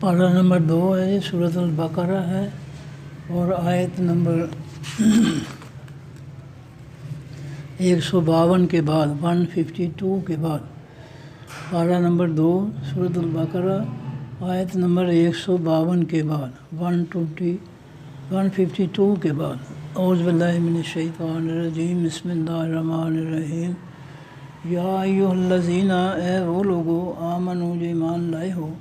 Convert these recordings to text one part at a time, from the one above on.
پارہ نمبر 2 ہے، سورۃ البقرہ ہے اور آیت نمبر 152 کے بعد 152 کے بعد پارہ نمبر 2 سورۃ البقرہ آیت نمبر 152 کے بعد 152 کے بعد اعوذ باللہ من الشیطان الرجیم، بسم اللہ الرحمن الرحیم۔ یا ایھا الذین، اے وہ لوگو، آمنو جو ایمان لائے ہو،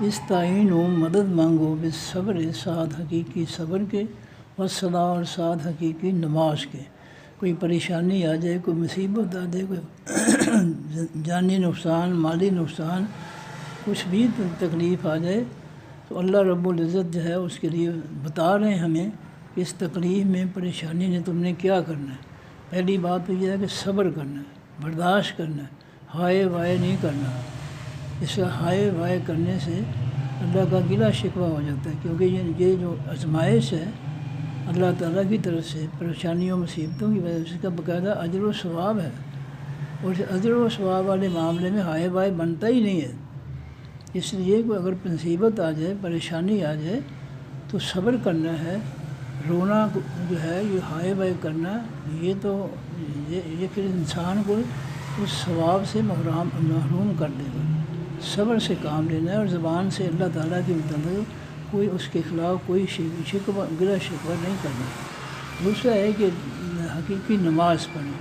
استعینوا، مدد مانگو، بالصبر، ساتھ حقیقی صبر کے، والصلاۃ، اور ساتھ حقیقی نماز کے۔ کوئی پریشانی آ جائے، کوئی مصیبت آ جائے، کوئی جانی نقصان، مالی نقصان، کچھ بھی تکلیف آ جائے تو اللہ رب العزت جو ہے اس کے لیے بتا رہے ہیں ہمیں کہ اس تکلیف میں، پریشانی نے تم نے کیا کرنا ہے۔ پہلی بات تو یہ ہے کہ صبر کرنا ہے، برداشت کرنا ہے، ہائے وائے نہیں کرنا۔ اس کا ہائے وائے کرنے سے اللہ کا گلہ شکوہ ہو جاتا ہے، کیونکہ یہ جو آزمائش ہے اللہ تعالیٰ کی طرف سے، پریشانیوں مصیبتوں کی وجہ سے، اس کا باقاعدہ اجر و ثواب ہے، اور اس اجر و ثواب والے معاملے میں ہائے وائے بنتا ہی نہیں ہے۔ اس لیے کہ اگر مصیبت آ جائے، پریشانی آ جائے تو صبر کرنا ہے، رونا جو ہے، یہ ہائے وائے کرنا، یہ تو یہ پھر انسان کو اس ثواب سے محروم کر دے گا۔ صبر سے کام لینا ہے، اور زبان سے اللہ تعالیٰ کے متعلق کوئی اس کے خلاف کوئی شکوہ، گلہ شکوہ نہیں کرنا۔ دوسرا ہے کہ حقیقی نماز پڑھیں۔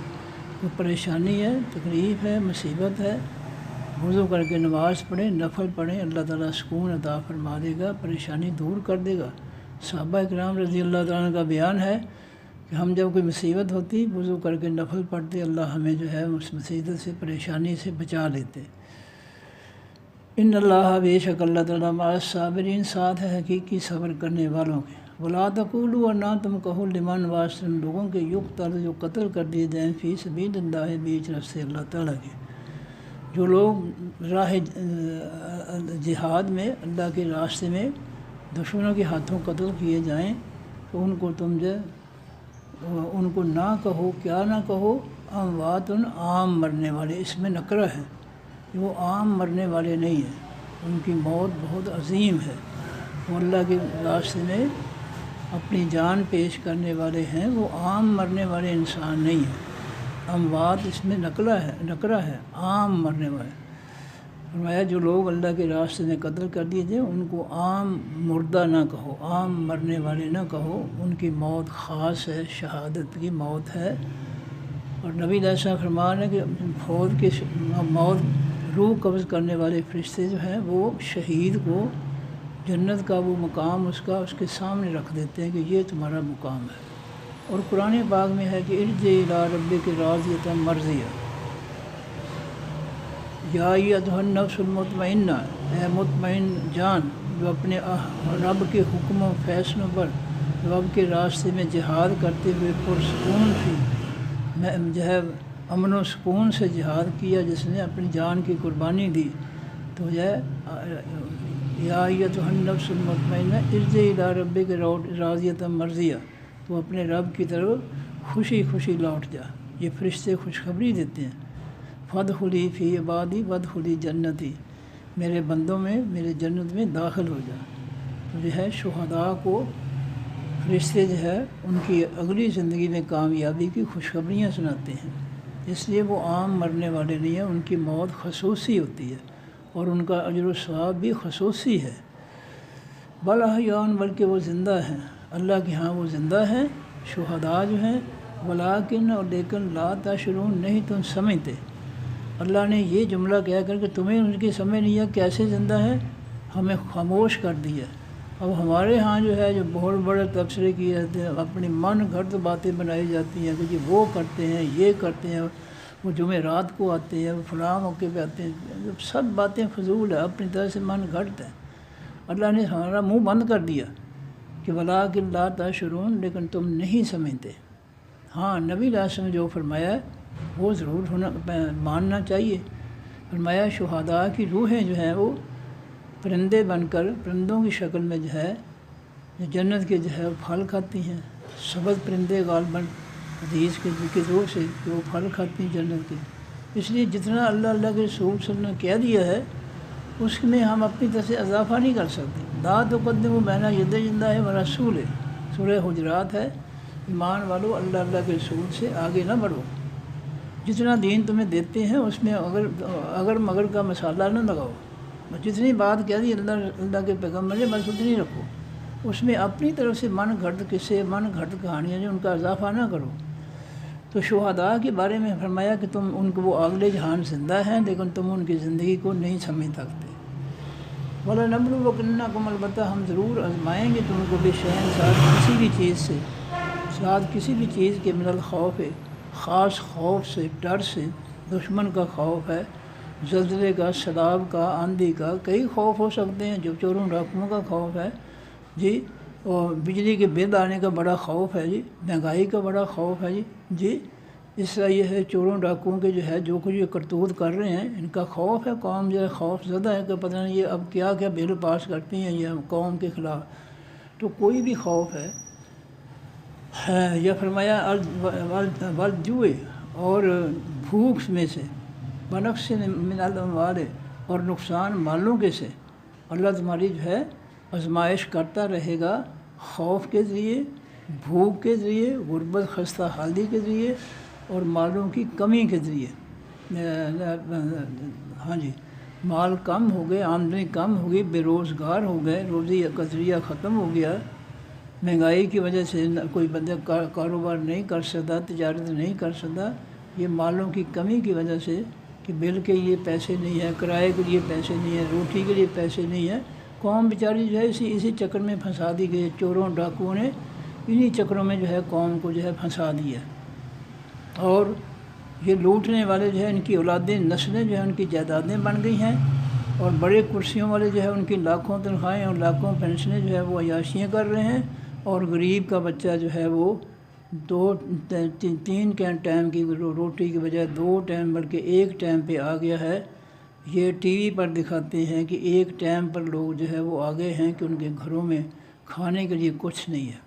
کوئی پریشانی ہے، تکلیف ہے، مصیبت ہے، وضو کر کے نماز پڑھیں، نفل پڑھیں، اللہ تعالیٰ سکون عطا فرما دے گا، پریشانی دور کر دے گا۔ صحابہ کرام رضی اللہ تعالیٰ عنہ کا بیان ہے کہ ہم جب کوئی مصیبت ہوتی، وضو کر کے نفل پڑھتے، اللہ ہمیں جو ہے اس مصیبت سے، پریشانی سے بچا لیتے۔ ان اللہ، بے شک اللہ تعالیٰ، مع الصابرین، ساتھ ہے حقیقی صبر کرنے والوں کے۔ ولا تقولوا، اور نہ تم کہو، لمن، واسطے ان لوگوں کے، یقتل، جو قتل کر دیے جائیں، فی سبیل اللہ، بیچ راستے اللہ تعالیٰ کے۔ جو لوگ راہ جہاد میں، اللہ کے راستے میں دشمنوں کے ہاتھوں قتل کیے جائیں تو ان کو تم جو ان کو نہ کہو، کیا نہ کہو، اموات، عام مرنے والے۔ اس میں نکرہ ہے، وہ عام مرنے والے نہیں ہیں، ان کی موت بہت عظیم ہے۔ وہ اللہ کے راستے میں اپنی جان پیش کرنے والے ہیں، وہ عام مرنے والے انسان نہیں ہیں۔ اموات اس میں نکرہ ہے، عام مرنے والے۔ فرمایا جو لوگ اللہ کے راستے میں قتل کر دیے جائیں ان کو عام مردہ نہ کہو، عام مرنے والے نہ کہو، ان کی موت خاص ہے، شہادت کی موت ہے۔ اور نبی علیہ السلام فرما رہے ہیں کہ فوت کے موت، روح قبض کرنے والے فرشتے جو ہیں وہ شہید کو جنت کا وہ مقام اس کے سامنے رکھ دیتے ہیں کہ یہ تمہارا مقام ہے۔ اور قرآن پاک میں ہے کہ ارجع الی ربک راضیۃ مرضیہ، یا ایھا النفس المطمئنہ، اے مطمئن جان جو اپنے رب کے حکم و فیصلوں پر، رب کے راستے میں جہاد کرتے ہوئے پرسکون تھی، جو ہے امن و سکون سے جہاد کیا، جس نے اپنی جان کی قربانی دی، تو جو ہے یا ایھا النفس المطمئنہ ارجع الی ربک راضیۃ مرضیہ، تو اپنے رب کی طرف خوشی خوشی لوٹ جا۔ یہ فرشتے خوشخبری دیتے ہیں، فادخلی فی عبادی وادخلی جنتی، میرے بندوں میں، میرے جنت میں داخل ہو جا۔ تو جو ہے شہداء کو فرشتے جو ہے ان کی اگلی زندگی میں کامیابی کی خوشخبریاں سناتے ہیں، اس لیے وہ عام مرنے والے نہیں ہیں، ان کی موت خصوصی ہوتی ہے اور ان کا اجر و ثواب بھی خصوصی ہے۔ بل احیاء، بلکہ وہ زندہ ہیں، اللہ کے ہاں وہ زندہ ہیں شہداء جو ہیں، ولیکن، اور لیکن، لا تشعرون، نہیں تم سمجھتے۔ اللہ نے یہ جملہ کہہ کر کہ تمہیں ان کی سمجھ نہیں ہے کیسے زندہ ہے، ہمیں خاموش کر دیا۔ اب ہمارے ہاں جو ہے جو بہت بڑے تبصرے کیے جاتے ہیں، اپنی من گھڑت باتیں بنائی جاتی ہیں کہ جی وہ کرتے ہیں، یہ کرتے ہیں، وہ جمعرات کو آتے ہیں، وہ فلاں موقع پہ آتے ہیں، سب باتیں فضول ہے، اپنی طرح سے من گھڑت ہے۔ اللہ نے ہمارا منہ بند کر دیا کہ ولیکن لا تشعرون، لیکن تم نہیں سمجھتے۔ ہاں، نبی علیہ السلام نے جو فرمایا ہے وہ ضرور ماننا چاہیے۔ فرمایا شہداء کی روحیں جو ہیں وہ پرندے بن کر، پرندوں کی شکل میں جو ہے جنت کے جو ہے پھل کھاتی ہیں، سبز پرندے غالباً حدیث کے ذریعے سے کہ وہ پھل کھاتی ہیں جنت کے۔ اس لیے جتنا اللہ کے رسول صلی اللہ علیہ وسلم نے کہہ دیا ہے اس میں ہم اپنی طرف سے اضافہ نہیں کر سکتے۔ لا تقدموا بین یدی اللہ و رسولہ، سورہ حجرات ہے۔ ایمان والو اللہ اللہ کے رسول سے آگے نہ بڑھو، جتنا دین تمہیں دیتے ہیں اس میں اگر مگر کا مسالہ نہ لگاؤ، جتنی بات کہہ دی اللہ کے پیغمبر نے بس اتنی رکھو، اس میں اپنی طرف سے من گھڑت قصے من گھڑت کہانیاں جو ان کا اضافہ نہ کرو۔ تو شہداء کے بارے میں فرمایا کہ تم ان کو، وہ اگلے جہان زندہ ہیں لیکن تم ان کی زندگی کو نہیں سمجھ سکتے۔ وَلَنَبْلُوَنَّکُمْ، البتہ ہم ضرور آزمائیں گے تم کو بِشَیْءٍ، ساتھ کسی بھی چیز سے، ساتھ کسی بھی چیز کے، من الخوف ہے، خاص خوف سے، ڈر سے، دشمن کا خوف ہے، زلزلے کا، سیلاب کا، آندھی کا، کئی خوف ہو سکتے ہیں، جو چوروں ڈاکوؤں کا خوف ہے جی، اور بجلی کے بل آنے کا بڑا خوف ہے جی، مہنگائی کا بڑا خوف ہے جی، اس طرح یہ ہے چوروں ڈاکوؤں کے جو ہے جو کچھ یہ کرتوت کر رہے ہیں ان کا خوف ہے، قوم جو ہے خوف زدہ ہے کہ پتہ نہیں یہ اب کیا کیا بل پاس کرتی ہیں یہ قوم کے خلاف، تو کوئی بھی خوف ہے۔ یہ فرمایا والجوع، اور بھوک میں سے، بنقص من الاموال، اور نقصان مالوں کے سے، اللہ تمہاری جو ہے آزمائش کرتا رہے گا، خوف کے ذریعے، بھوک کے ذریعے، غربت خستہ حالی کے ذریعے، اور مالوں کی کمی کے ذریعے۔ ہاں جی، مال کم ہو گئے، آمدنی کم ہو گئی، بے روزگار ہو گئے، روزی کا ذریعہ ختم ہو گیا، مہنگائی کی وجہ سے کوئی بندہ کاروبار نہیں کر سکتا، تجارت نہیں کر سکتا، یہ مالوں کی کمی کی وجہ سے کہ بل کے لیے پیسے نہیں ہیں، کرائے کے لیے پیسے نہیں ہیں، روٹی کے لیے پیسے نہیں ہیں، قوم بیچاری جو ہے اسی چکر میں پھنسا دی گئی، چوروں ڈاکوؤں نے انہی چکروں میں جو ہے قوم کو جو ہے پھنسا دیا، اور یہ لوٹنے والے جو ہے ان کی اولادیں، نسلیں جو ہیں ان کی جائیدادیں بن گئی ہیں، اور بڑے کرسیوں والے جو ہے ان کی لاکھوں تنخواہیں اور لاکھوں پینشنیں جو ہے وہ عیاشیاں کر رہے ہیں، اور غریب کا بچہ جو ہے وہ تین ٹائم کی روٹی کی بجائے 2 ٹائم بلکہ 1 ٹائم پہ آ گیا ہے۔ یہ ٹی وی پر دکھاتے ہیں کہ 1 ٹائم پر لوگ جو ہے وہ آگے ہیں کہ ان کے گھروں میں کھانے کے لیے کچھ نہیں ہے،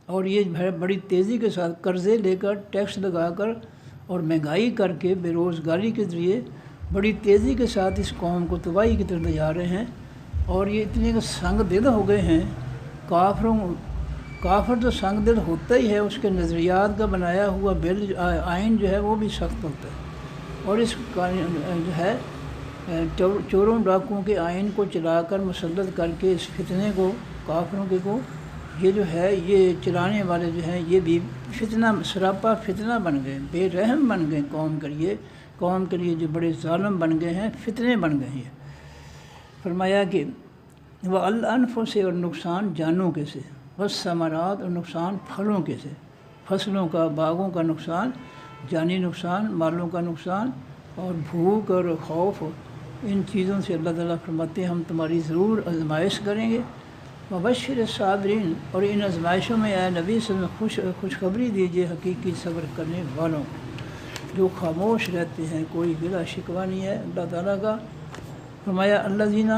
اور یہ بڑی تیزی کے ساتھ قرضے لے کر، ٹیکس لگا کر اور مہنگائی کر کے، بے روزگاری کے ذریعے بڑی تیزی کے ساتھ اس قوم کو تباہی کی طرف لے جا رہے ہیں، اور یہ اتنے سنگ دل ہو گئے ہیں۔ کافر تو سنگ دل ہوتا ہی ہے، اس کے نظریات کا بنایا ہوا بل آئین جو ہے وہ بھی سخت ہوتا ہے، اور اس جو ہے چوروں ڈاکوؤں کے آئین کو چلا کر، مسلط کر کے اس فتنے کو، کافروں کے کو، یہ جو ہے یہ چلانے والے جو ہیں یہ بھی فتنہ، سراپا فتنہ بن گئے، بے رحم بن گئے قوم کے لیے جو بڑے ظالم بن گئے ہیں، فتنے بن گئے ہیں۔ فرمایا کہ وَالْأَنفُسِ، اور نقصان جانوں کے سے، وَالثَّمَرَاتِ، اور نقصان پھلوں کے سے، فصلوں کا، باغوں کا نقصان، جانی نقصان، مالوں کا نقصان، اور بھوک اور خوف، ان چیزوں سے اللہ تعالیٰ فرماتے ہیں ہم تمہاری ضرور آزمائش کریں گے۔ وَبَشِّرِ الصَّابِرِينَ، اور ان آزمائشوں میں اے نبی صلی اللہ علیہ وسلم خوشخبری دیجیے حقیقی صبر کرنے والوں کو، جو خاموش رہتے ہیں، کوئی گلہ شکوہ نہیں ہے اللہ تعالیٰ کا۔ فرمایا الذین،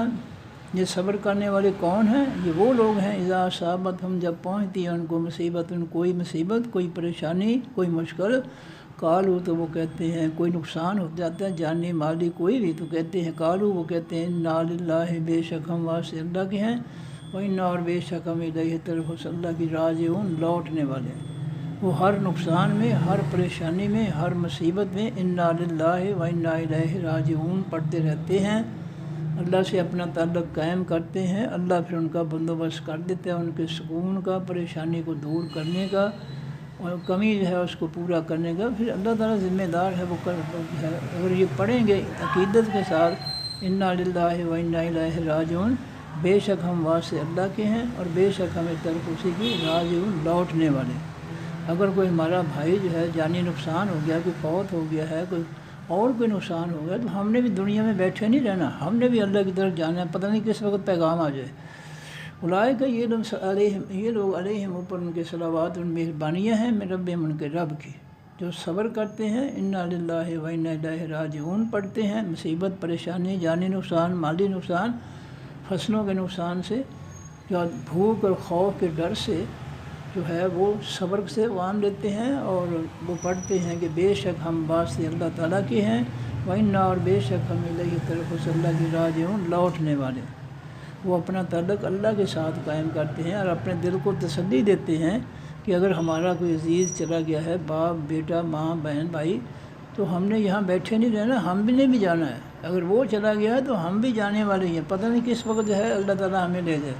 یہ صبر کرنے والے کون ہیں؟ یہ وہ لوگ ہیں اذا اصابتہم، جب پہنچتی ہے ان کو مصیبت، کوئی مصیبت، کوئی پریشانی، کوئی مشکل، قالوا، تو وہ کہتے ہیں، کوئی نقصان ہو جاتا ہے جانی مالی کوئی بھی، تو کہتے ہیں، قالوا، وہ کہتے ہیں، انا للہ، بے شک ہم واسطے اللہ کے ہیں، وَإِنَّا، اور بے شک ہم الیہ، طرف اس اللہ کی راجعون، لوٹنے والے ہیں۔ وہ ہر نقصان میں، ہر پریشانی میں، ہر مصیبت میں انا للہ وَإِنَّا الیہ راجعون پڑھتے رہتے ہیں، اللہ سے اپنا تعلق قائم کرتے ہیں، اللہ پھر ان کا بندوبست کر دیتا ہے، ان کے سکون کا، پریشانی کو دور کرنے کا، اور کمی جو ہے اس کو پورا کرنے کا، پھر اللہ تعالیٰ ذمہ دار ہے، وہ ہے۔ اگر یہ پڑھیں گے عقیدت کے ساتھ انا للہ وَإِنَّا الیہ راجعون، بے شک ہم واسطے اللہ کے ہیں، اور بے شک ہمیں طرف اسی کی راجعون، لوٹنے والے۔ اگر کوئی ہمارا بھائی جو ہے جانی نقصان ہو گیا، کوئی فوت ہو گیا ہے، کوئی نقصان ہو گیا، تو ہم نے بھی دنیا میں بیٹھے نہیں رہنا، ہم نے بھی اللہ کی طرف جانا ہے، پتہ نہیں کس وقت پیغام آ جائے۔ اولئک، یہ لوگ علیہم، اوپر ان کے صلوات، ان مہربانیاں ہیں، من ربہم، ان کے رب کی، جو صبر کرتے ہیں، انا للہ وَإِنَّا الیہ راجعون پڑھتے ہیں، مصیبت، پریشانی، جانی نقصان، مالی نقصان، فصلوں کے نقصان سے، جو بھوک اور خوف کے ڈر سے، جو ہے وہ صبر سے وام لیتے ہیں اور وہ پڑھتے ہیں کہ بے شک ہم بات سے اللہ تعالیٰ کے ہیں، وَإِنَّا اور بے شک ہم الیہ طرف سے اللہ کی راجعون لوٹنے والے۔ وہ اپنا تعلق اللہ کے ساتھ قائم کرتے ہیں اور اپنے دل کو تسلی دیتے ہیں کہ اگر ہمارا کوئی عزیز چلا گیا ہے، باپ بیٹا ماں بہن بھائی، تو ہم نے یہاں بیٹھے نہیں رہنا، ہم بھی نے بھی جانا ہے۔ اگر وہ چلا گیا ہے تو ہم بھی جانے والے ہیں، پتہ نہیں کس وقت جو ہے اللہ تعالیٰ ہمیں لے جائے۔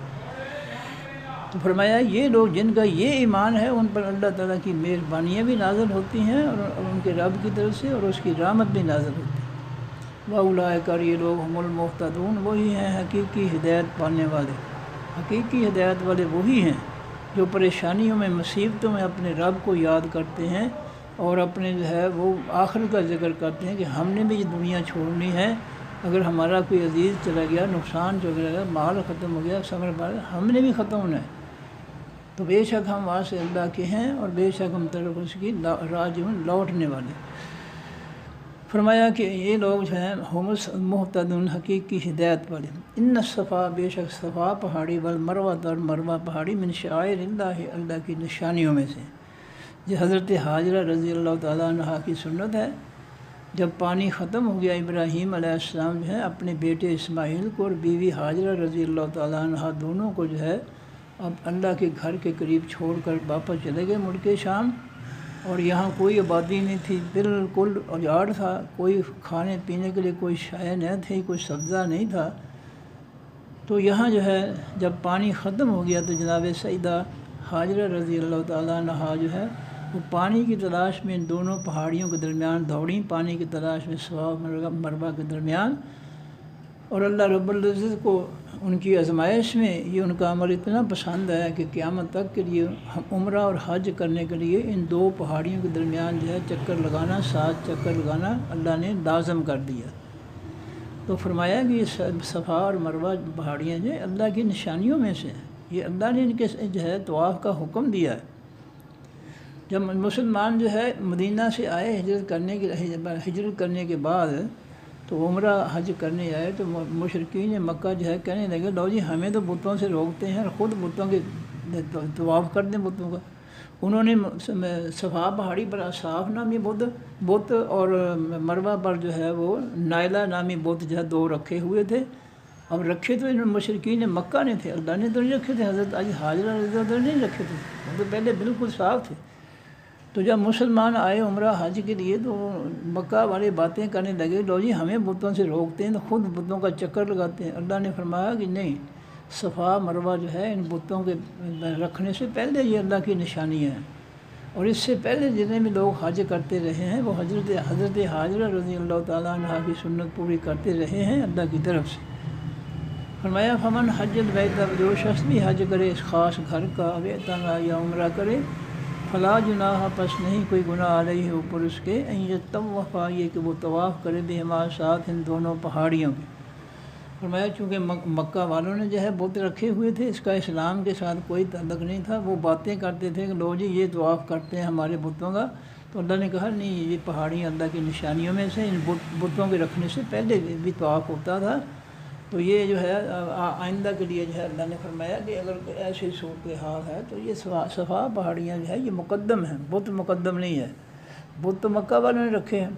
تو فرمایا یہ لوگ جن کا یہ ایمان ہے ان پر اللہ تعالیٰ کی مہربانیاں بھی نازل ہوتی ہیں اور ان کے رب کی طرف سے، اور اس کی رحمت بھی نازل ہوتی ہے۔ وَأُولَٰئِکَ اور یہ لوگ ہم المہتدون، وہی ہیں حقیقی ہدایت پانے والے۔ حقیقی ہدایت والے وہی ہیں جو پریشانیوں میں مصیبتوں میں اپنے رب کو یاد کرتے ہیں اور اپنے جو ہے وہ آخرت کا ذکر کرتے ہیں کہ ہم نے بھی یہ دنیا چھوڑنی ہے، اگر ہمارا کوئی عزیز چلا گیا، نقصان چل گیا، مال ختم ہو گیا، صبر بار ہم نے بھی ختم ہونا ہے، تو بے شک ہم وہاں سے اللہ کے ہیں اور بے شک ہم طرف اس کی راجعون لوٹنے والے۔ فرمایا کہ یہ لوگ جو ہیں ہم المہتدون حقیقی ہدایت والے۔ ان الصفا بے شک صفا پہاڑی والمروہ اور مروہ پہاڑی من شعائر اللہ اللہ کی نشانیوں میں سے، جو حضرت حاجرہ رضی اللہ تعالیٰ عنہ کی سنت ہے۔ جب پانی ختم ہو گیا، ابراہیم علیہ السلام جو ہے اپنے بیٹے اسماعیل کو اور بیوی حاجرہ رضی اللہ تعالیٰ عنہ دونوں کو جو ہے اب اللہ کے گھر کے قریب چھوڑ کر واپس چلے گئے ملک شام، اور یہاں کوئی آبادی نہیں تھی، بالکل اجاڑ تھا، کوئی کھانے پینے کے لیے کوئی شے نہیں تھی، کوئی سبزہ نہیں تھا۔ تو یہاں جو ہے جب پانی ختم ہو گیا تو جناب سیدہ حاجرہ رضی اللہ تعالیٰ عنہا جو ہے وہ پانی کی تلاش میں ان دونوں پہاڑیوں کے درمیان دوڑیں، پانی کی تلاش میں صفا و مروہ کے درمیان، اور اللہ رب العزت کو ان کی آزمائش میں یہ ان کا عمل اتنا پسند ہے کہ قیامت تک کے لیے عمرہ اور حج کرنے کے لیے ان دو پہاڑیوں کے درمیان جو ہے چکر لگانا، 7 چکر لگانا اللہ نے لازم کر دیا۔ تو فرمایا کہ یہ صفا اور مروہ پہاڑیاں جو اللہ کی نشانیوں میں سے ہیں، یہ اللہ نے ان کے جو ہے طواف کا حکم دیا ہے۔ جب مسلمان جو ہے مدینہ سے آئے ہجرت کرنے کے بعد تو عمرہ حج کرنے آئے تو مشرکین مکہ جو ہے کہنے لگے لو جی ہمیں تو بتوں سے روکتے ہیں اور خود بتوں کے طواف کر دیں بتوں کا۔ انہوں نے صفا پہاڑی پر اصحاب نامی بت اور مروہ پر جو ہے وہ نائلہ نامی بت جو ہے 2 رکھے ہوئے تھے۔ اب رکھے تو ان مشرکین مکہ نے تھے، اللہ نے تو نہیں رکھے تھے، حضرت حاجرہ رضی اللہ نہیں رکھے تھے، وہ تو پہلے بالکل صاف تھے۔ تو جب مسلمان آئے عمرہ حج کے لیے تو مکہ والے باتیں کرنے لگے لو جی ہمیں بتوں سے روکتے ہیں تو خود بتوں کا چکر لگاتے ہیں۔ اللہ نے فرمایا کہ نہیں، صفا مروہ جو ہے ان بتوں کے رکھنے سے پہلے یہ اللہ کی نشانیاں ہیں، اور اس سے پہلے جتنے بھی لوگ حج کرتے رہے ہیں وہ حضرت حاجرہ رضی اللہ تعالیٰ عنہ کی سنت پوری کرتے رہے ہیں اللہ کی طرف سے۔ فرمایا فمن حج البیت، جو شخص بھی حج کرے اس خاص گھر کا، اعتمرا یا عمرہ کرے، فلا جناح پس نہیں کوئی گناہ علیہ اوپر اس کے، ان یطوف یہ کہ وہ طواف کرے بہما ساتھ ان دونوں پہاڑیوں کے۔ فرمایا چونکہ مکہ والوں نے جو ہے بت رکھے ہوئے تھے، اس کا اسلام کے ساتھ کوئی تعلق نہیں تھا، وہ باتیں کرتے تھے کہ لو جی یہ طواف کرتے ہیں ہمارے بتوں کا، تو اللہ نے کہا نہیں، یہ پہاڑیاں اللہ کی نشانیوں میں سے، ان بتوں کے رکھنے سے پہلے بھی طواف ہوتا تھا۔ تو یہ جو ہے آئندہ کے لیے جو ہے اللہ نے فرمایا کہ اگر ایسی صورتحال ہے تو یہ صفا پہاڑیاں جو ہے یہ مقدم ہیں، بت مقدم نہیں ہے۔ بت تو مکہ والوں نے رکھے ہیں،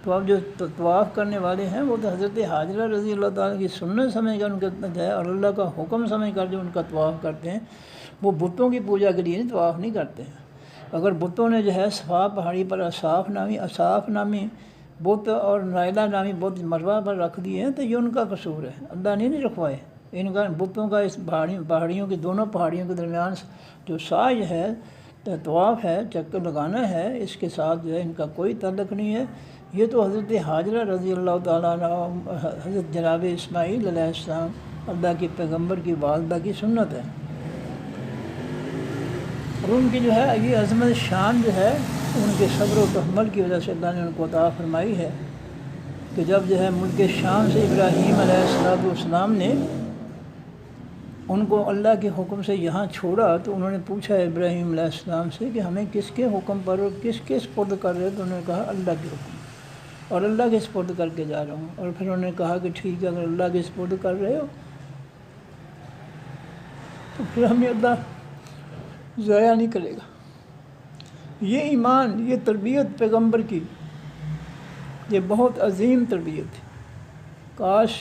تو اب جو طواف کرنے والے ہیں وہ تو حضرت حاجرہ رضی اللہ تعالیٰ کی سنت سمجھ کر ان کا جو ہے اور اللہ کا حکم سمجھ کر جو ان کا طواف کرتے ہیں، وہ بتوں کی پوجا کے لیے طواف نہیں کرتے ہیں۔ اگر بتوں نے جو ہے صفا پہاڑی پر اصاف نامی بت اور نائلہ نامی بت مروہ پر رکھ دیے ہیں تو یہ ان کا قصور ہے، اللہ نے نہیں رکھوائے۔ ان کا بتوں کا اس پہاڑیوں کی دونوں پہاڑیوں کے درمیان جو سعی ہے، طواف ہے، چکر لگانا ہے، اس کے ساتھ جو ہے ان کا کوئی تعلق نہیں ہے۔ یہ تو حضرت حاجرہ رضی اللہ تعالیٰ عنہ، حضرت جناب اسماعیل علیہ السلام اللہ کے پیغمبر کی والدہ کی سنت ہے، اور ان کی جو ہے یہ عظمت شان جو ہے ان کے صبر و تحمل کی وجہ سے اللہ نے ان کو عطا فرمائی ہے کہ جب جو ہے ملک شام سے ابراہیم علیہ السلام نے ان کو اللہ کے حکم سے یہاں چھوڑا تو انہوں نے پوچھا ابراہیم علیہ السلام سے کہ ہمیں کس کے حکم پر اور کس سپرد کر رہے، تو انہوں نے کہا اللہ کے حکم، اور اللہ کے سپرد کر کے جا رہا ہوں۔ اور پھر انہوں نے کہا کہ ٹھیک ہے، اگر اللہ کے سپرد کر رہے ہو تو پھر ہمیں اللہ ضائع نہیں کرے گا۔ یہ ایمان، یہ تربیت پیغمبر کی، یہ بہت عظیم تربیت ہے۔ کاش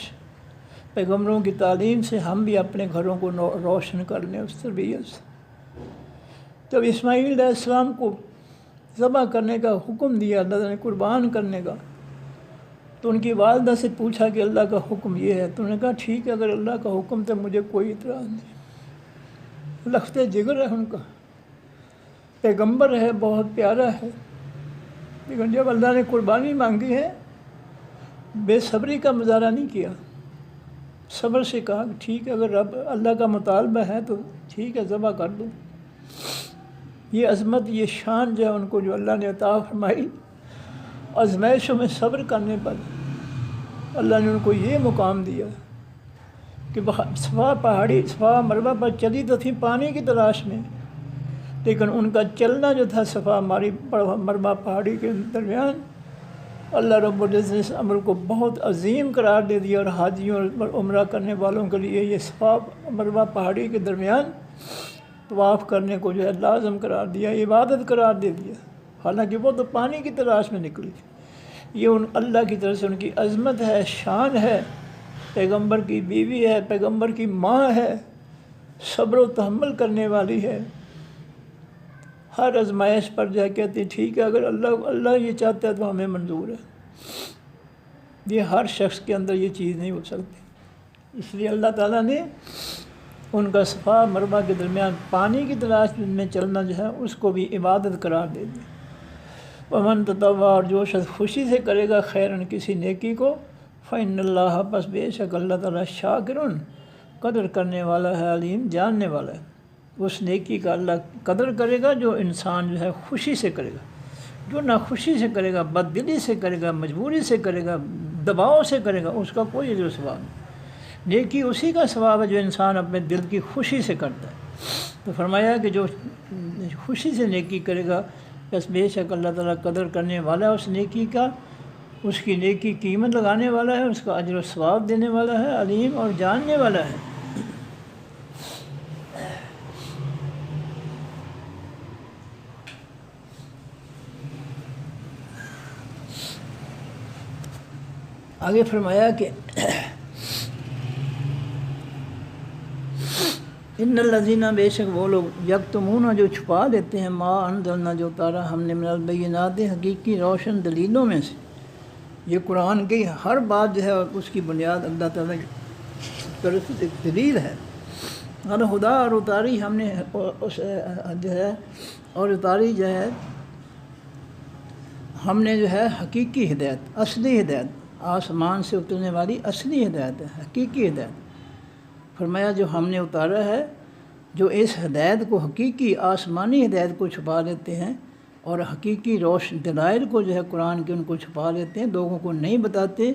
پیغمبروں کی تعلیم سے ہم بھی اپنے گھروں کو روشن کر لیں اس تربیت سے۔ جب اسماعیل علیہ السلام کو ذبح کرنے کا حکم دیا اللہ نے، قربان کرنے کا، تو ان کی والدہ سے پوچھا کہ اللہ کا حکم یہ ہے، تو انہوں نے کہا ٹھیک ہے، اگر اللہ کا حکم تو مجھے کوئی اعتراض نہیں۔ لخت جگر ہے ان کا، پیغمبر ہے، بہت پیارا ہے، لیکن جب اللہ نے قربانی مانگی ہے بے صبری کا مظاہرہ نہیں کیا، صبر سے کہا کہ ٹھیک ہے، اگر رب اللہ کا مطالبہ ہے تو ٹھیک ہے، ذبح کر دو۔ یہ عظمت، یہ شان جو ہے ان کو جو اللہ نے عطا فرمائی، آزمائشوں میں صبر کرنے پر اللہ نے ان کو یہ مقام دیا کہ صفا پہاڑی، صفا مروہ پر چلی تو تھی پانی کی تلاش میں، لیکن ان کا چلنا جو تھا صفا مروہ پہاڑی کے درمیان، اللہ رب العزت نے اس عمل کو بہت عظیم قرار دے دیا، اور حاجیوں اور عمرہ کرنے والوں کے لیے یہ صفا مروہ پہاڑی کے درمیان طواف کرنے کو جو ہے لازم قرار دیا، عبادت قرار دے دیا، حالانکہ وہ تو پانی کی تلاش میں نکلی تھی۔ یہ ان اللہ کی طرف سے ان کی عظمت ہے، شان ہے، پیغمبر کی بیوی ہے، پیغمبر کی ماں ہے، صبر و تحمل کرنے والی ہے، ہر آزمائش پر جو ہے کہتی ٹھیک ہے، اگر اللہ یہ چاہتا ہے تو ہمیں منظور ہے۔ یہ ہر شخص کے اندر یہ چیز نہیں ہو سکتی، اس لیے اللہ تعالیٰ نے ان کا صفا مروہ کے درمیان پانی کی تلاش میں چلنا جو ہے اس کو بھی عبادت قرار دے دیا۔ ومن تطوع، اور جو شخص خوشی سے کرے گا خیرن کسی نیکی کو، فإن اللہ، پس بے شک اللہ تعالیٰ، شاکرن، قدر کرنے والا ہے، علیم، جاننے والا ہے۔ اس نیکی کا اللہ قدر کرے گا جو انسان جو ہے خوشی سے کرے گا، جو نہ خوشی سے کرے گا، بد دلی سے کرے گا، مجبوری سے کرے گا، دباؤ سے کرے گا، اس کا کوئی اجر و ثواب نہیں۔ نیکی اسی کا ثواب ہے جو انسان اپنے دل کی خوشی سے کرتا ہے۔ تو فرمایا کہ جو خوشی سے نیکی کرے گا، بس بے شک اللہ تعالیٰ قدر کرنے والا ہے اس نیکی کا، اس کی نیکی قیمت لگانے والا ہے، اس کا اجر و ثواب دینے والا ہے، علیم اور جاننے والا ہے۔ آگے فرمایا کہ ان الذین، بے شک وہ لوگ، یکتمون، جو چھپا دیتے ہیں، ما انزلنا، جو اتارا ہم نے، من البینات، حقیقی روشن دلیلوں میں سے۔ یہ قرآن کی ہر بات جو ہے اس کی بنیاد اللہ تعالیٰ کی طرف سے ایک دلیل ہے۔ الہدیٰ، اور اتاری ہم نے اس جو ہے، اور اتاری جو ہے ہم نے جو ہے حقیقی ہدایت، اصلی ہدایت، آسمان سے اترنے والی اصلی ہدایت ہے، حقیقی ہدایت۔ فرمایا جو ہم نے اتارا ہے، جو اس ہدایت کو، حقیقی آسمانی ہدایت کو چھپا لیتے ہیں، اور حقیقی روشن دلائل کو جو ہے قرآن کے ان کو چھپا لیتے ہیں، لوگوں کو نہیں بتاتے،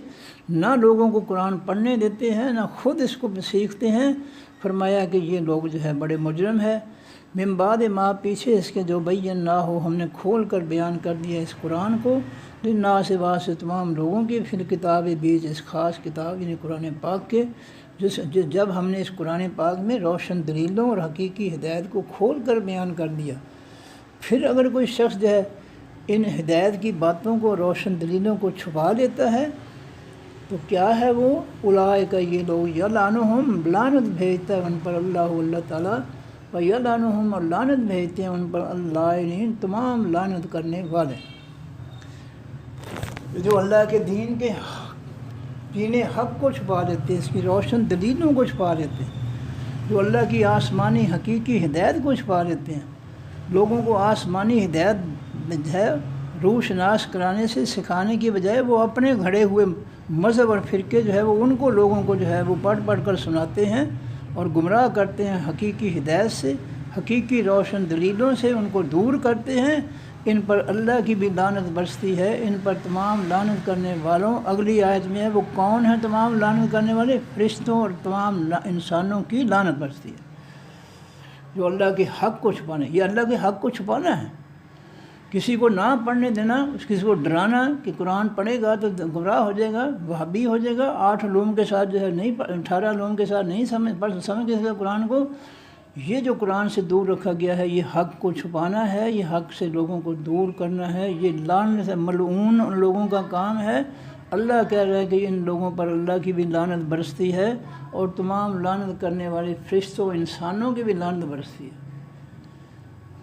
نہ لوگوں کو قرآن پڑھنے دیتے ہیں، نہ خود اس کو سیکھتے ہیں۔ فرمایا کہ یہ لوگ جو ہے بڑے مجرم ہے۔ من بعد ما، پیچھے اس کے، جو بینا ہو، ہم نے کھول کر بیان کر دیا اس قرآن کو، للناس، واسطے تمام لوگوں کی، فی الکتاب، بیچ اس خاص کتاب یعنی قرآن پاک کے، جب ہم نے اس قرآن پاک میں روشن دلیلوں اور حقیقی ہدایت کو کھول کر بیان کر دیا، پھر اگر کوئی شخص جو ہے ان ہدایت کی باتوں کو، روشن دلیلوں کو چھپا لیتا ہے تو کیا ہے وہ؟ اولئک، یہ لوگ، یلعنہم، لعنت بھیجتا ہے ان پر اللہ تعالیٰ، و یلعنہم، اور لعنت بھیجتے ہیں ان پر اللائنین، تمام لعنت کرنے والے۔ جو اللہ کے دین کے حق کو چھپا دیتے ہیں، اس کی روشن دلیلوں کو چھپا دیتے ہیں، جو اللہ کی آسمانی حقیقی ہدایت کو چھپا دیتے ہیں، لوگوں کو آسمانی ہدایت ہے روشناس کرانے سے، سکھانے کی بجائے وہ اپنے گھڑے ہوئے مذہب اور فرقے جو ہے وہ ان کو، لوگوں کو جو ہے وہ پڑھ پڑھ کر سناتے ہیں اور گمراہ کرتے ہیں، حقیقی ہدایت سے، حقیقی روشن دلیلوں سے ان کو دور کرتے ہیں۔ ان پر اللہ کی بھی لعنت برستی ہے، ان پر تمام لعنت کرنے والوں۔ اگلی آیت میں ہے وہ کون ہیں تمام لعنت کرنے والے؟ فرشتوں اور تمام انسانوں کی لعنت برستی ہے، جو اللہ کے حق کو چھپانا ہے۔ یہ اللہ کے حق کو چھپانا ہے، کسی کو نہ پڑھنے دینا، کسی کو ڈرانا کہ قرآن پڑھے گا تو گمراہ ہو جائے گا، وہابی ہو جائے گا، 8 علوم کے ساتھ جو ہے نہیں، 18 علوم کے ساتھ نہیں سمجھ سکتا قرآن کو، یہ جو قرآن سے دور رکھا گیا ہے یہ حق کو چھپانا ہے، یہ حق سے لوگوں کو دور کرنا ہے، یہ لعنت سے ملعون ان لوگوں کا کام ہے۔ اللہ کہہ رہا ہے کہ ان لوگوں پر اللہ کی بھی لعنت برستی ہے، اور تمام لعنت کرنے والے فرشتوں انسانوں کی بھی لعنت برستی ہے۔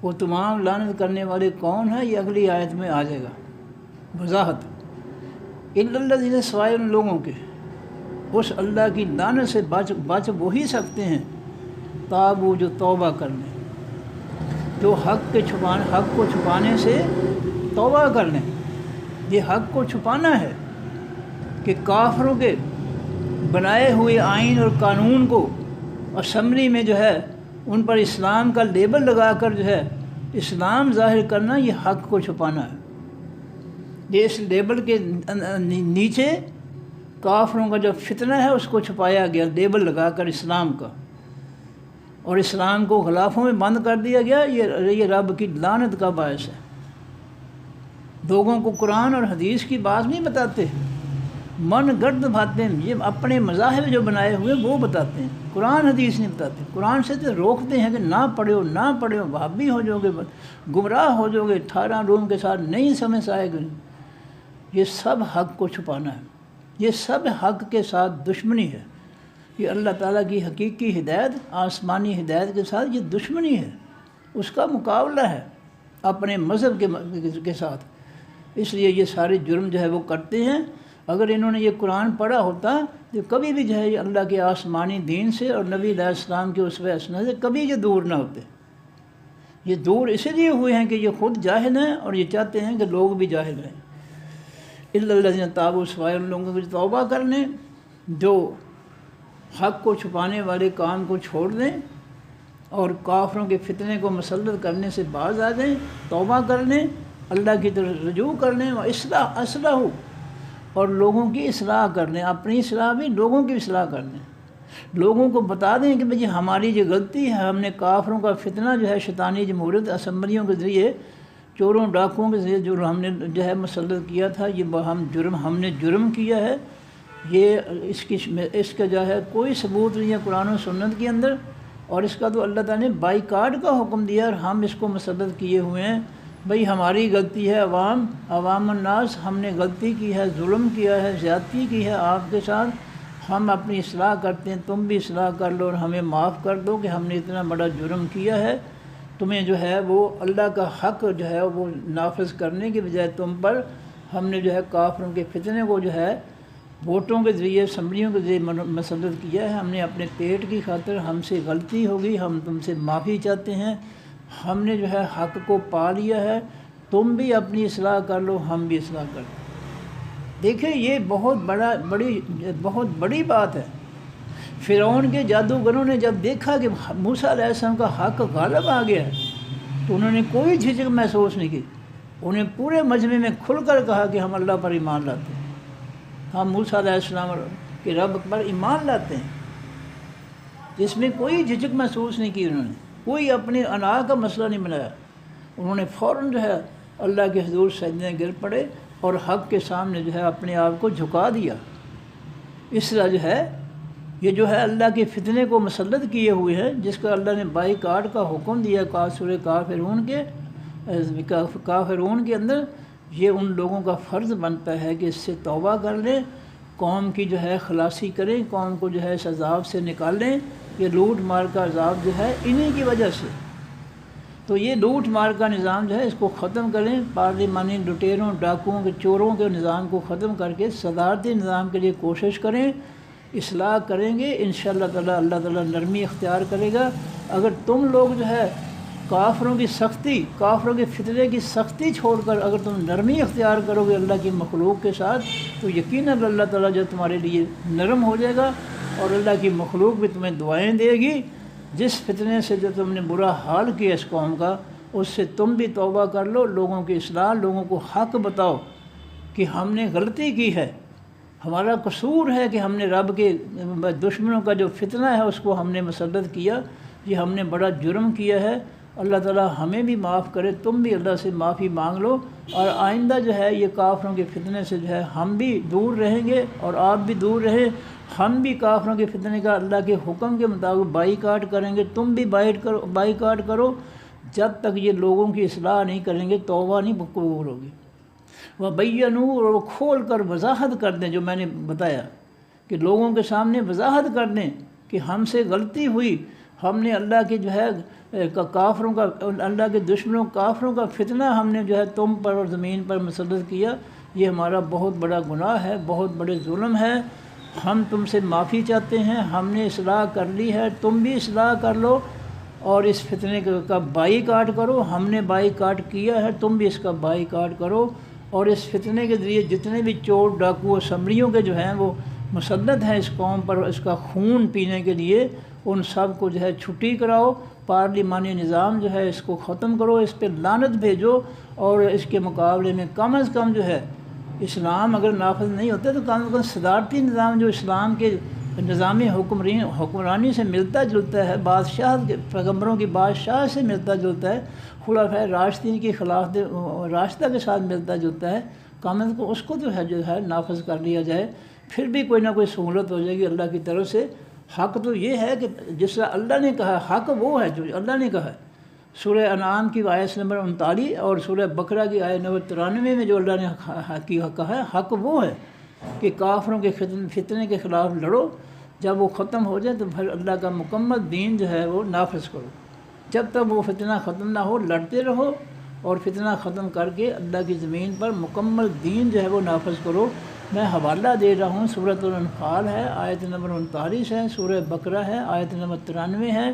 وہ تمام لعنت کرنے والے کون ہیں، یہ اگلی آیت میں آ جائے گا وضاحت۔ الا الذین، سوائے ان لوگوں کے، اس اللہ کی لعنت سے بچ وہی سکتے ہیں تابو، جو توبہ کر لیں، جو حق کو چھپانے سے توبہ کر لیں۔ یہ حق کو چھپانا ہے کہ کافروں کے بنائے ہوئے آئین اور قانون کو اسمبلی میں جو ہے ان پر اسلام کا لیبل لگا کر جو ہے اسلام ظاہر کرنا، یہ حق کو چھپانا ہے۔ یہ اس لیبل کے نیچے کافروں کا جو فتنہ ہے اس کو چھپایا گیا لیبل لگا کر اسلام کا، اور اسلام کو غلافوں میں بند کر دیا گیا۔ یہ رب کی لعنت کا باعث ہے۔ لوگوں کو قرآن اور حدیث کی بات نہیں بتاتے، من گرد باتیں یہ اپنے مذاہب جو بنائے ہوئے وہ بتاتے ہیں، قرآن حدیث نہیں بتاتے۔ قرآن سے تو روکتے ہیں کہ نہ پڑھو نہ پڑھو، وہابی ہو جاؤ گے، گمراہ ہو جاؤ گے، 18 روم کے ساتھ نہیں سمجھ آئے گا۔ یہ سب حق کو چھپانا ہے، یہ سب حق کے ساتھ دشمنی ہے۔ یہ اللہ تعالیٰ کی حقیقی ہدایت، آسمانی ہدایت کے ساتھ یہ دشمنی ہے، اس کا مقابلہ ہے اپنے مذہب کے ساتھ۔ اس لیے یہ سارے جرم جو ہے وہ کرتے ہیں۔ اگر انہوں نے یہ قرآن پڑھا ہوتا تو کبھی بھی جو ہے یہ اللہ کے آسمانی دین سے اور نبی علیہ السلام کے اسوہ حسنہ سے کبھی یہ دور نہ ہوتے۔ یہ دور اس لیے ہوئے ہیں کہ یہ خود جاہل ہیں اور یہ چاہتے ہیں کہ لوگ بھی جاہل رہیں۔ الا الذین تابوا، سوائے ان لوگوں کو توبہ کر لیں جو حق کو چھپانے والے کام کو چھوڑ دیں اور کافروں کے فتنے کو مسلط کرنے سے باز آ جائیں، توبہ کر لیں، اللہ کی طرف رجوع کر لیں، اصلاح اور لوگوں کی اصلاح کر لیں، اپنی اصلاح بھی لوگوں کی اصلاح کر لیں، لوگوں کو بتا دیں کہ بھئی ہماری جو غلطی ہے، ہم نے کافروں کا فتنہ جو ہے شیطانی جمہوریت اسمبلیوں کے ذریعے، چوروں ڈاکوؤں کے ذریعے جو ہم نے جو ہے مسلط کیا تھا، یہ ہم نے جرم کیا ہے۔ یہ اس کا جو ہے کوئی ثبوت نہیں ہے قرآن و سنت کے اندر، اور اس کا تو اللہ تعالیٰ نے بائیکاٹ کا حکم دیا، اور ہم اس کو مسلط کیے ہوئے ہیں۔ بھئی ہماری غلطی ہے، عوام الناس، ہم نے غلطی کی ہے، ظلم کیا ہے، زیادتی کی ہے آپ کے ساتھ، ہم اپنی اصلاح کرتے ہیں، تم بھی اصلاح کر لو اور ہمیں معاف کر دو کہ ہم نے اتنا بڑا جرم کیا ہے۔ تمہیں جو ہے وہ اللہ کا حق جو ہے وہ نافذ کرنے کے بجائے تم پر ہم نے جو ہے کافروں کے فتنے کو جو ہے ووٹوں کے ذریعے، اسمبلیوں کے ذریعے مسلط کیا ہے۔ ہم نے اپنے پیٹ کی خاطر، ہم سے غلطی ہوگی، ہم تم سے معافی چاہتے ہیں، ہم نے جو ہے حق کو پا لیا ہے، تم بھی اپنی اصلاح کر لو، ہم بھی اصلاح کر لیں۔ دیکھیں یہ بہت بڑی بات ہے۔ فرعون کے جادوگروں نے جب دیکھا کہ موسیٰ علیہ السلام کا حق غالب آ گیا ہے تو انہوں نے کوئی جھجک محسوس نہیں کی، انہیں پورے مجمع میں کھل کر کہا کہ ہم اللہ پر ایمان لاتے ہیں، ہم موسیٰ علیہ السلام کے رب پر ایمان لاتے ہیں۔ اس میں کوئی جھجک محسوس نہیں کی، انہوں نے کوئی اپنے انا کا مسئلہ نہیں بنایا، انہوں نے فوراً جو ہے اللہ کے حضور سجدے گر پڑے اور حق کے سامنے جو ہے اپنے آپ کو جھکا دیا۔ اس طرح جو ہے یہ جو ہے اللہ کے فتنے کو مسلط کیے ہوئے ہیں، جس کا اللہ نے بائیکاٹ کا حکم دیا سورہ کافرون کے اندر۔ یہ ان لوگوں کا فرض بنتا ہے کہ اس سے توبہ کر لیں، قوم کی جو ہے خلاصی کریں، قوم کو جو ہے اس عذاب سے نکالیں۔ یہ لوٹ مار کا عذاب جو ہے انہی کی وجہ سے، تو یہ لوٹ مار کا نظام جو ہے اس کو ختم کریں، پارلیمانی لٹیروں، ڈاکوؤں کے، چوروں کے نظام کو ختم کر کے صدارتی نظام کے لیے کوشش کریں، اصلاح کریں گے انشاءاللہ تعالیٰ اللہ تعالیٰ نرمی اختیار کرے گا۔ اگر تم لوگ جو ہے کافروں کی سختی، کافروں کے فتنے کی سختی چھوڑ کر اگر تم نرمی اختیار کرو گے اللہ کی مخلوق کے ساتھ، تو یقیناً اللہ تعالیٰ جو تمہارے لیے نرم ہو جائے گا، اور اللہ کی مخلوق بھی تمہیں دعائیں دے گی۔ جس فتنے سے جو تم نے برا حال کیا اس قوم کا، اس سے تم بھی توبہ کر لو، لوگوں کی اصلاح، لوگوں کو حق بتاؤ کہ ہم نے غلطی کی ہے، ہمارا قصور ہے کہ ہم نے رب کے دشمنوں کا جو فتنہ ہے اس کو ہم نے مسلط کیا، یہ ہم نے بڑا جرم کیا ہے، اللہ تعالیٰ ہمیں بھی معاف کرے، تم بھی اللہ سے معافی مانگ لو، اور آئندہ جو ہے یہ کافروں کے فتنے سے جو ہے ہم بھی دور رہیں گے اور آپ بھی دور رہیں۔ ہم بھی کافروں کے فتنے کا اللہ کے حکم کے مطابق بائیکاٹ کریں گے، تم بھی بائیکاٹ کرو، جب تک یہ لوگوں کی اصلاح نہیں کریں گے توبہ نہیں قبول ہوگی۔ وَبَيَّنُوا، اور وہ کھول کر وضاحت کر دیں، جو میں نے بتایا کہ لوگوں کے سامنے وضاحت کر دیں کہ ہم سے غلطی ہوئی، ہم نے اللہ کے جو ہے کافروں کا، اللہ کے دشمنوں کافروں کا فتنہ ہم نے جو ہے تم پر اور زمین پر مسلط کیا، یہ ہمارا بہت بڑا گناہ ہے، بہت بڑے ظلم ہے، ہم تم سے معافی چاہتے ہیں، ہم نے اصلاح کر لی ہے، تم بھی اصلاح کر لو اور اس فتنے کا بائیکاٹ کرو، ہم نے بائیکاٹ کیا ہے، تم بھی اس کا بائیکاٹ کرو، اور اس فتنے کے ذریعے جتنے بھی چور ڈاکو اسمبلیوں کے جو ہیں وہ مسلط ہیں اس قوم پر اس کا خون پینے کے لیے، ان سب کو جو ہے چھٹی کراؤ، پارلیمانی نظام جو ہے اس کو ختم کرو، اس پہ لعنت بھیجو، اور اس کے مقابلے میں کم از کم جو ہے اسلام اگر نافذ نہیں ہوتا تو کم از کم صدارتی نظام جو اسلام کے نظام حکمرانی سے ملتا جلتا ہے، بادشاہ پیغمبروں کی بادشاہ سے ملتا جلتا ہے، خلفائے راشدین کی خلاف راستہ کے ساتھ ملتا جلتا ہے، کم از کم اس کو جو ہے نافذ کر لیا جائے، پھر بھی کوئی نہ کوئی سہولت ہو جائے گی اللہ کی طرف سے۔ حق تو یہ ہے کہ جس طرح اللہ نے کہا، حق وہ ہے جو اللہ نے کہا ہے۔ سورہ انعام کی آیت نمبر 39 اور سورہ بقرہ کی آیت نمبر 93 میں جو اللہ نے کہا ہے، حق وہ ہے کہ کافروں کے فتنے کے خلاف لڑو، جب وہ ختم ہو جائے تو پھر اللہ کا مکمل دین جو ہے وہ نافذ کرو، جب تک وہ فتنہ ختم نہ ہو لڑتے رہو، اور فتنہ ختم کر کے اللہ کی زمین پر مکمل دین جو ہے وہ نافذ کرو۔ میں حوالہ دے رہا ہوں، سورۃ الانفال ہے آیت نمبر 39 ہے، سورہ بقرہ ہے آیت نمبر 93 ہے،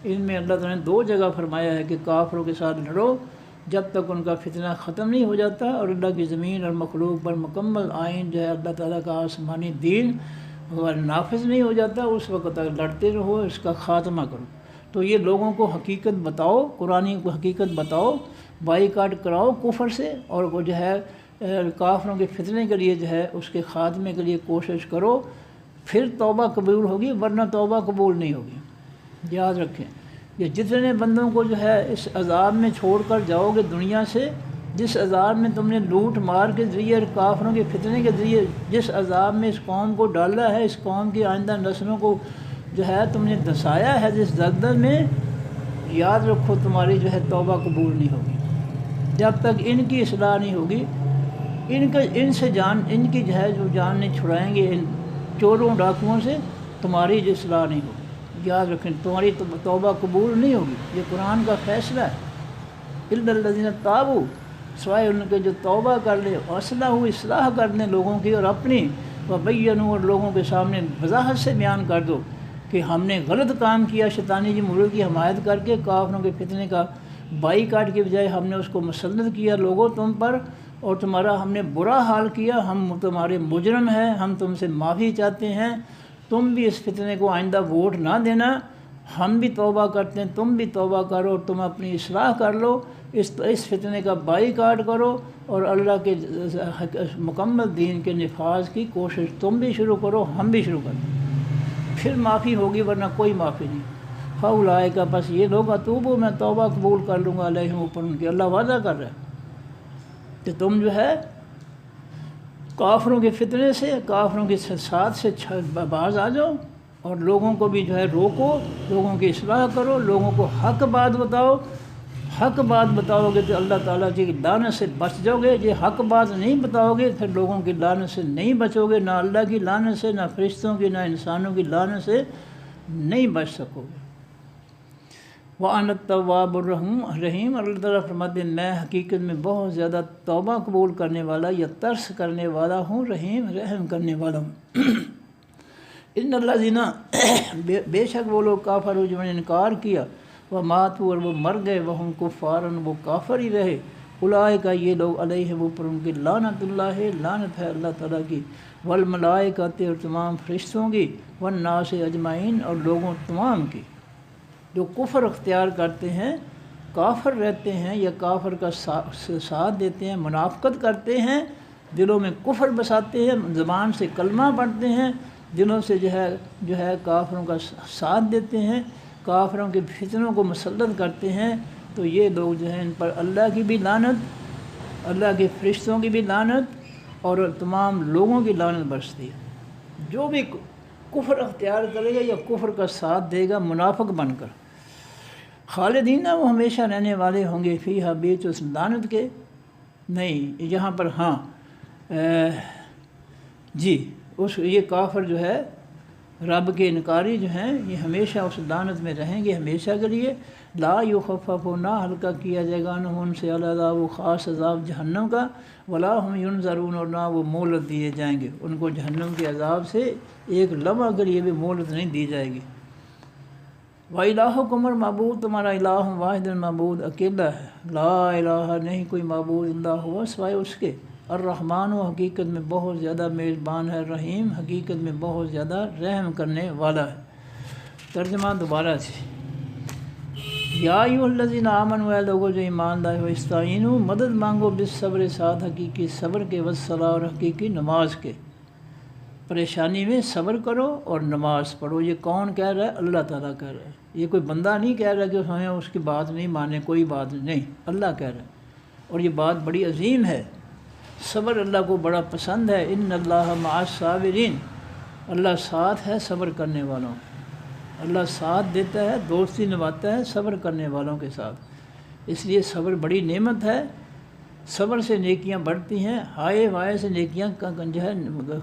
ان میں اللہ تعالیٰ نے 2 جگہ فرمایا ہے کہ کافروں کے ساتھ لڑو جب تک ان کا فتنہ ختم نہیں ہو جاتا، اور اللہ کی زمین اور مخلوق پر مکمل آئین جو ہے اللہ تعالیٰ کا آسمانی دین نافذ نہیں ہو جاتا، اس وقت تک لڑتے رہو، اس کا خاتمہ کرو۔ تو یہ لوگوں کو حقیقت بتاؤ، قرآن کو حقیقت بتاؤ، بائیکاٹ کراؤ کفر سے، اور وہ جو ہے کافروں کے فتنے کے لیے جو ہے اس کے خاتمے کے لیے کوشش کرو، پھر توبہ قبول ہوگی، ورنہ توبہ قبول نہیں ہوگی۔ یاد رکھیں، یہ جتنے بندوں کو جو ہے اس عذاب میں چھوڑ کر جاؤ گے دنیا سے، جس عذاب میں تم نے لوٹ مار کے ذریعے اور کافروں کے فتنے کے ذریعے جس عذاب میں اس قوم کو ڈالا ہے، اس قوم کی آئندہ نسلوں کو جو ہے تم نے دسایا ہے جس دلدل میں، یاد رکھو تمہاری جو ہے توبہ قبول نہیں ہوگی جب تک ان کی اصلاح نہیں ہوگی، ان سے ان کی جو ہے جو جان نہیں چھڑائیں گے ان چوروں ڈاکوؤں سے، تمہاری جو اصلاح نہیں ہوگی۔ یاد رکھیں تمہاری توبہ قبول نہیں ہوگی، یہ قرآن کا فیصلہ ہے۔ الا الذین تابوا، سوائے ان کے جو توبہ کر لے، اصلاح کر دیں لوگوں کی اور اپنی، وبینوا، اور لوگوں کے سامنے وضاحت سے بیان کر دو کہ ہم نے غلط کام کیا، شیطانی جمہوریت کی حمایت کر کے کافروں کے فتنے کا بائیکاٹ کے بجائے ہم نے اس کو مسلط کیا لوگوں تم پر، اور تمہارا ہم نے برا حال کیا، ہم تمہارے مجرم ہیں، ہم تم سے معافی چاہتے ہیں، تم بھی اس فتنے کو آئندہ ووٹ نہ دینا، ہم بھی توبہ کرتے ہیں، تم بھی توبہ کرو، اور تم اپنی اصلاح کر لو، اس فتنے کا بائیکاٹ کرو، اور اللہ کے مکمل دین کے نفاذ کی کوشش تم بھی شروع کرو، ہم بھی شروع کریں، پھر معافی ہوگی، ورنہ کوئی معافی نہیں۔ فاولئک، بس یہ لوگ اتوبوا، میں توبہ قبول کر لوں گا، علیہم، اوپر ان کے، اللہ وعدہ کر رہا ہے کہ تم جو ہے کافروں کے فتنے سے، کافروں کے ساتھ سے باز آ جاؤ، اور لوگوں کو بھی جو ہے روکو، لوگوں کی اصلاح کرو، لوگوں کو حق بات بتاؤ۔ حق بات بتاؤ گے تو اللہ تعالیٰ کی لعنت سے بچ جاؤ گے، یہ حق بات نہیں بتاؤ گے پھر لوگوں کی لعنت سے نہیں بچو گے، نہ اللہ کی لعنت سے، نہ فرشتوں کی، نہ انسانوں کی لعنت سے نہیں بچ سکو گے۔ وَأَنَا التَّوَّابُ الرَّحِيمُ، اور اللہ تعالیٰ فرماتے ہیں میں حقیقت میں بہت زیادہ توبہ قبول کرنے والا یا ترس کرنے والا ہوں، رحیم، رحم کرنے والا ہوں۔ ان الذین، بے شک وہ لوگ کافروا جنہوں نے انکار کیا، وماتوا، اور وہ مر گئے، وہم کفار، وہ کافر ہی رہے، اولئک، یہ لوگ، علیہم، اوپر ان کی، لعنت اللہ، لعنت ہے اللہ تعالیٰ کی، والملائکۃ، اور تمام فرشتوں کی، والناس اجمعین، اور لوگوں تمام کی۔ جو کفر اختیار کرتے ہیں، کافر رہتے ہیں یا کافر کا ساتھ دیتے ہیں، منافقت کرتے ہیں، دلوں میں کفر بساتے ہیں، زبان سے کلمہ پڑھتے ہیں، دلوں سے جو ہے کافروں کا ساتھ دیتے ہیں، کافروں کے فتنوں کو مسلط کرتے ہیں، تو یہ لوگ جو ہیں ان پر اللہ کی بھی لعنت، اللہ کے فرشتوں کی بھی لعنت، اور تمام لوگوں کی لعنت برستی ہے۔ جو بھی کفر اختیار کرے گا یا کفر کا ساتھ دے گا منافق بن کر، خالدین وہ ہمیشہ رہنے والے ہوں گے، فیہا بیچ اس لعنت کے، نہیں یہاں پر ہاں جی یہ کافر جو ہے رب کے انکاری جو ہیں یہ ہمیشہ اس لعنت میں رہیں گے ہمیشہ کے لیے، لا یخفف نہ ہلکا کیا جائے گا عنہم ان سے العذاب وہ خاص عذاب جہنم کا، ولا ہم ینظرون اور نہ وہ مہلت دیے جائیں گے، ان کو جہنم کے عذاب سے ایک لمحہ کے لیے بھی مہلت نہیں دی جائے گی۔ وَإِلَٰهُكُمُ الْمَعْبُودُ تمہارا الہ واحد المعبود اکیلا ہے، لا الہ نہیں کوئی معبود الا ہوا سوائے اس کے، الرحمن و حقیقت میں بہت زیادہ میزبان ہے، رحیم حقیقت میں بہت زیادہ رحم کرنے والا ہے۔ ترجمہ دوبارہ سے، یا ایھا الذین آمنوا اے لوگو جو ایمان لائے ہو، استعینوا مدد مانگو بالصبر ساتھ حقیقی صبر کے، والصلاۃ اور حقیقی نماز کے، پریشانی میں صبر کرو اور نماز پڑھو۔ یہ کون کہہ رہا ہے؟ اللہ تعالیٰ کہہ رہا ہے، یہ کوئی بندہ نہیں کہہ رہا کہ ہمیں اس کی بات نہیں مانے، کوئی بات نہیں، اللہ کہہ رہا ہے، اور یہ بات بڑی عظیم ہے۔ صبر اللہ کو بڑا پسند ہے، ان اللہ مع الصابرین، اللہ ساتھ ہے صبر کرنے والوں، اللہ ساتھ دیتا ہے، دوستی نبھاتا ہے صبر کرنے والوں کے ساتھ، اس لیے صبر بڑی نعمت ہے۔ صبر سے نیکیاں بڑھتی ہیں، ہائے وائے سے نیکیاں جو ہے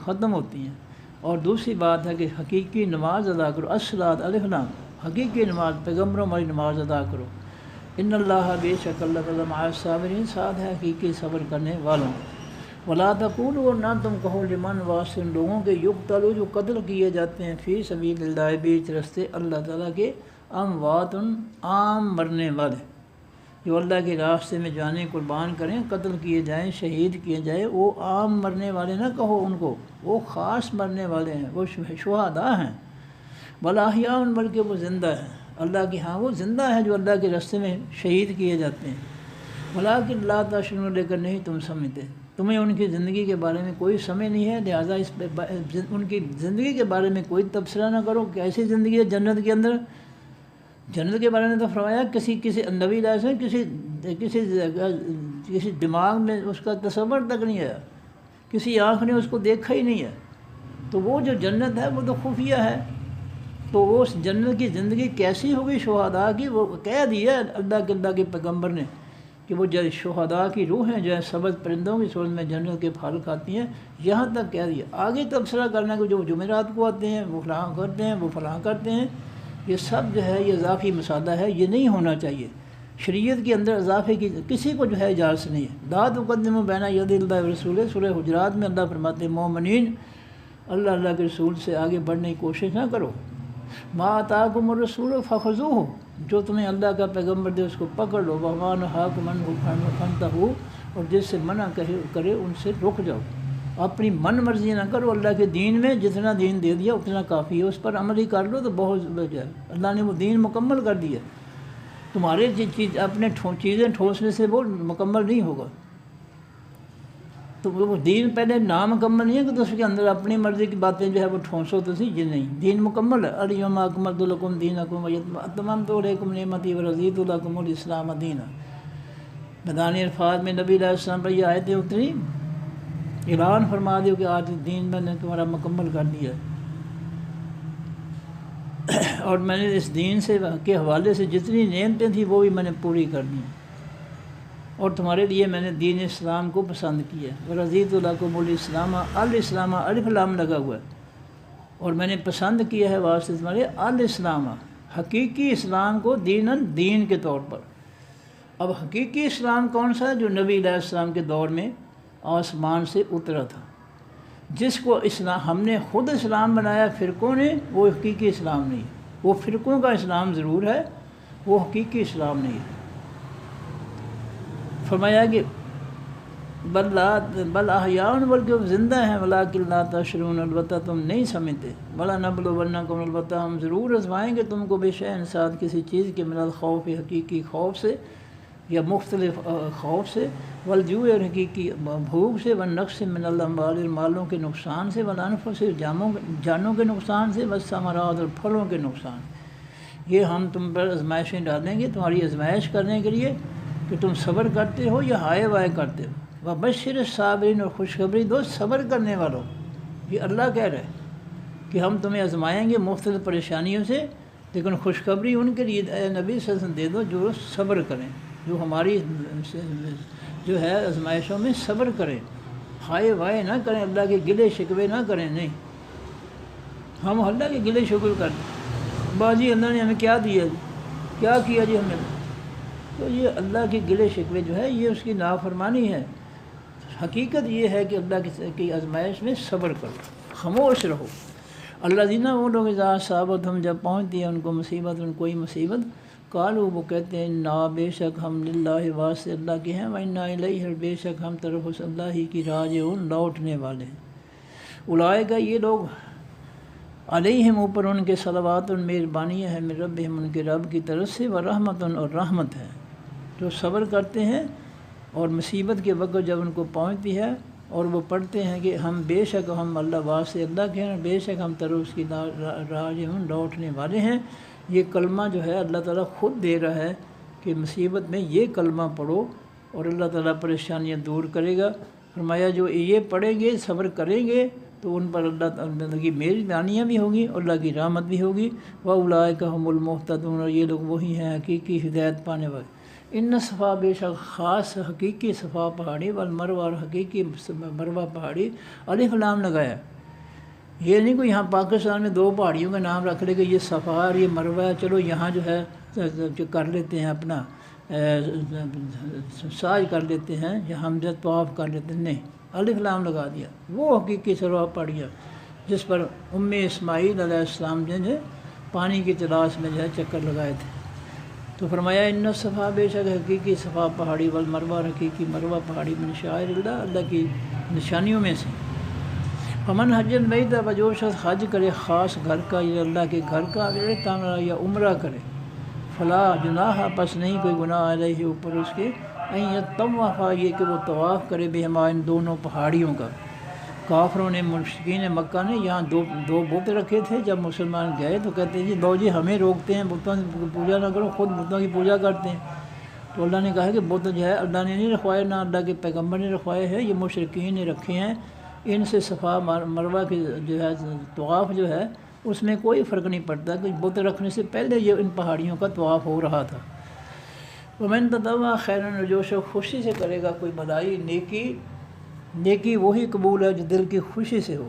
ختم ہوتی ہیں۔ اور دوسری بات ہے کہ حقیقی نماز ادا کرو، الصلاۃ الف لام، حقیقی نماز پیغمبروں والی نماز ادا کرو، ان اللہ بے شک اللہ تعالیٰ مع الصابرین ساتھ ہے حقیقی صبر کرنے والوں۔ ولا تقولوا اور نہ تم کہو لمن واسطے ان لوگوں کے یقتلوا جو قتل کیے جاتے ہیں، فی سبیل اللہ بیچ رستے اللہ تعالیٰ کے، اموات عام مرنے والے، جو اللہ کے راستے میں جانیں قربان کریں، قتل کیے جائیں، شہید کیے جائیں، وہ عام مرنے والے نہ کہو ان کو، وہ خاص مرنے والے ہیں، وہ شہداء ہیں، بل احیاء بلکہ وہ زندہ ہیں اللہ کے ہاں، وہ زندہ ہیں جو اللہ کے راستے میں شہید کیے جاتے ہیں، ولکن لا تشعرون لیکن نہیں تم سمجھتے، تمہیں ان کی زندگی کے بارے میں کوئی سمجھ نہیں ہے، لہٰذا اس پہ ان کی زندگی کے بارے میں کوئی تبصرہ نہ کرو، کیسی زندگی ہے جنت کے اندر۔ جنت کے بارے میں تو فرمایا کسی نبی علیہ السلام کسی دماغ میں اس کا تصور تک نہیں ہے، کسی آنکھ نے اس کو دیکھا ہی نہیں ہے، تو وہ جو جنت ہے وہ تو خفیہ ہے، تو وہ اس جنت کی زندگی کیسی ہوگی شہداء کی، وہ کہہ دیا اللہ کے پیغمبر نے کہ وہ شہداء کی روحیں جو ہے سبز پرندوں کی صورت میں جنت کے پھل کھاتی ہیں، یہاں تک کہہ دیا۔ آگے تبصرہ کرنا کہ جو جمعرات کو آتے ہیں وہ فلاں کرتے ہیں، وہ فلاں کرتے ہیں، یہ سب جو ہے یہ اضافی مسالہ ہے، یہ نہیں ہونا چاہیے۔ شریعت کے اندر اضافے کی کسی کو جو ہے اجازت نہیں ہے۔ لا تقدموا بین یدی اللہ ورسولہ، سورہ حجرات میں اللہ فرماتے ہیں مومنین اللہ کے رسول سے آگے بڑھنے کی کوشش نہ کرو، ما آتاکم الرسول فخذوہ، جو تمہیں اللہ کا پیغمبر دے اس کو پکڑ لو، وما نہاکم عنہ فانتہوا، اور جس سے منع کرے ان سے رک جاؤ، اپنی من مرضی نہ کرو، اللہ کے دین میں جتنا دین دے دیا اتنا کافی ہے، اس پر عمل ہی کر لو تو بہت ہے، اللہ نے وہ دین مکمل کر دیا، تمہارے اپنے چیزیں ٹھوسنے سے وہ مکمل نہیں ہوگا، تو وہ دین پہلے نامکمل نہیں ہے کہ تو اس کے اندر اپنی مرضی کی باتیں جو ہے وہ ٹھونسو تو سی، یہ نہیں، دین مکمل ہے، الیوم اکملت لکم دینکم واتممت علیکم نعمتی ورضیت لکم الاسلام دینا۔ میدان عرفات میں نبی علیہ السلام پر یہ آیتیں اتری، اعلان فرما دیو کہ آج دین میں نے تمہارا مکمل کر دیا، اور میں نے اس دین سے کے حوالے سے جتنی نعمتیں تھیں وہ بھی میں نے پوری کر دی، اور تمہارے لیے میں نے دین اسلام کو پسند کیا، ورضیت لکم الاسلام، الاسلام الف لام لگا ہوا ہے، اور میں نے پسند کیا ہے واسطے تمہارے الاسلام، حقیقی اسلام کو دین کے طور پر۔ اب حقیقی اسلام کون سا ہے؟ جو نبی علیہ السلام کے دور میں آسمان سے اترا تھا، جس کو اسلام ہم نے خود اسلام بنایا فرقوں نے، وہ حقیقی اسلام نہیں ہے، وہ فرقوں کا اسلام ضرور ہے، وہ حقیقی اسلام نہیں ہے۔ فرمایا کہ بل احیاء بلکہ وہ زندہ ہیں، ولکن لا تشعرون البتہ تم نہیں سمجھتے، ولنبلونکم البتہ ہم ضرور آزمائیں گے تم کو بشیء ساتھ کسی چیز کے، من الخوف حقیقی خوف سے یا مختلف خوف سے، والجوع اور حقیقی بھوک سے، والنقص من الاموال مالوں کے نقصان سے، والانفس جانوں کے نقصان سے، والثمرات اور پھلوں کے نقصان۔ یہ ہم تم پر آزمائشیں ڈالیں گے تمہاری آزمائش کرنے کے لیے کہ تم صبر کرتے ہو یا ہائے وائے کرتے ہو۔ وبشر الصابرین اور خوشخبری دو صبر کرنے والوں، یہ اللہ کہہ رہے ہیں کہ ہم تمہیں آزمائیں گے مختلف پریشانیوں سے، لیکن خوشخبری ان کے لیے اے نبی صلی اللہ علیہ وسلم دے دو جو صبر کریں، جو ہماری جو ہے آزمائشوں میں صبر کریں، ہائے وائے نہ کریں، اللہ کے گلے شکوے نہ کریں، نہیں ہم اللہ کے گلے شکوے کریں بازی اللہ نے ہمیں کیا دیا جی، کیا کیا جی ہمیں، تو یہ اللہ کے گلے شکوے جو ہے یہ اس کی نافرمانی ہے۔ حقیقت یہ ہے کہ اللہ کی آزمائش میں صبر کرو، خاموش رہو۔ اللہ دینا وہ لوگ اذا صابت ہم جب پہنچتی ہے ان کو مصیبت، ان کوئی مصیبت، قالوا وہ کہتے ہیں نا بے شک ہم للہ واسطے اللہ کے ہیں، وَإِنَّا إِلَيْهِ بے شک ہم طرف اس اللہ ہی کی راجعون لوٹنے والے ہیں۔ اولئک یہ لوگ علیہم اوپر ان کے صلوات مہربانیاں ہیں من ربہم ان کے رب کی طرف سے، ورحمت اور رحمت ہے، جو صبر کرتے ہیں اور مصیبت کے وقت جب ان کو پہنچتی ہے اور وہ پڑھتے ہیں کہ ہم بے شک ہم اللہ واسطے اللہ کے ہیں، بے شک ہم طرف اس کی راجعون لوٹنے والے ہیں۔ یہ کلمہ جو ہے اللہ تعالیٰ خود دے رہا ہے کہ مصیبت میں یہ کلمہ پڑھو اور اللہ تعالیٰ پریشانیاں دور کرے گا۔ فرمایا جو یہ پڑھیں گے صبر کریں گے تو ان پر اللہ کی مہربانیاں بھی ہوگی اور اللہ کی رحمت بھی ہوگی۔ وَأُولَئِكَ هُمُ الْمُهْتَدُونَ اور یہ لوگ وہی ہیں حقیقی ہدایت پانے والے۔ ان صفا بے شک خاص حقیقی صفا پہاڑی والمروہ اور حقیقی مروہ پہاڑی الف لام لگایا، یہ نہیں کوئی یہاں پاکستان میں دو پہاڑیوں کا نام رکھ لے کہ یہ صفا اور یہ مروہ ہے، چلو یہاں جو ہے کر لیتے ہیں اپنا ساج کر لیتے ہیں یا حمد طواف کر لیتے ہیں، نہیں الف لام لگا دیا۔ وہ حقیقی صفا پہاڑیاں جس پر اسماعیل علیہ السلام جو ہے پانی کی تلاش میں جو ہے چکر لگائے تھے، تو فرمایا ان صفا بے شک حقیقی صفا پہاڑی والمروہ حقیقی مروہ پہاڑی من شعائر اللہ اللہ کی نشانیوں میں سے۔ فمن حج البیت جو شخص حج کرے خاص گھر کا یا اللہ کے گھر کا اعتمرا یا عمرہ کرے، فلا جناح پس نہیں کوئی گناہ علیہ اوپر اس کے ان یطوف یہ کہ وہ طواف کرے بہما ان دونوں پہاڑیوں کا۔ کافروں نے مشرکین مکہ نے یہاں دو بت رکھے تھے، جب مسلمان گئے تو کہتے ہیں جی لو جی ہمیں روکتے ہیں بتوں کی پوجا نہ کرو، خود بتوں کی پوجا کرتے ہیں۔ تو اللہ نے کہا کہ بت جو ہے اللہ نے نہیں رکھوائے، نہ اللہ کے پیغمبر نے رکھوائے ہیں، یہ مشرکین نے رکھے ہیں۔ ان سے صفا مروہ کی جو ہے طواف جو ہے اس میں کوئی فرق نہیں پڑتا کہ بت رکھنے سے پہلے یہ ان پہاڑیوں کا طواف ہو رہا تھا۔ ومن تطوع خیرا جو شخص خوشی سے کرے گا کوئی بھلائی نیکی وہی قبول ہے جو دل کی خوشی سے ہو،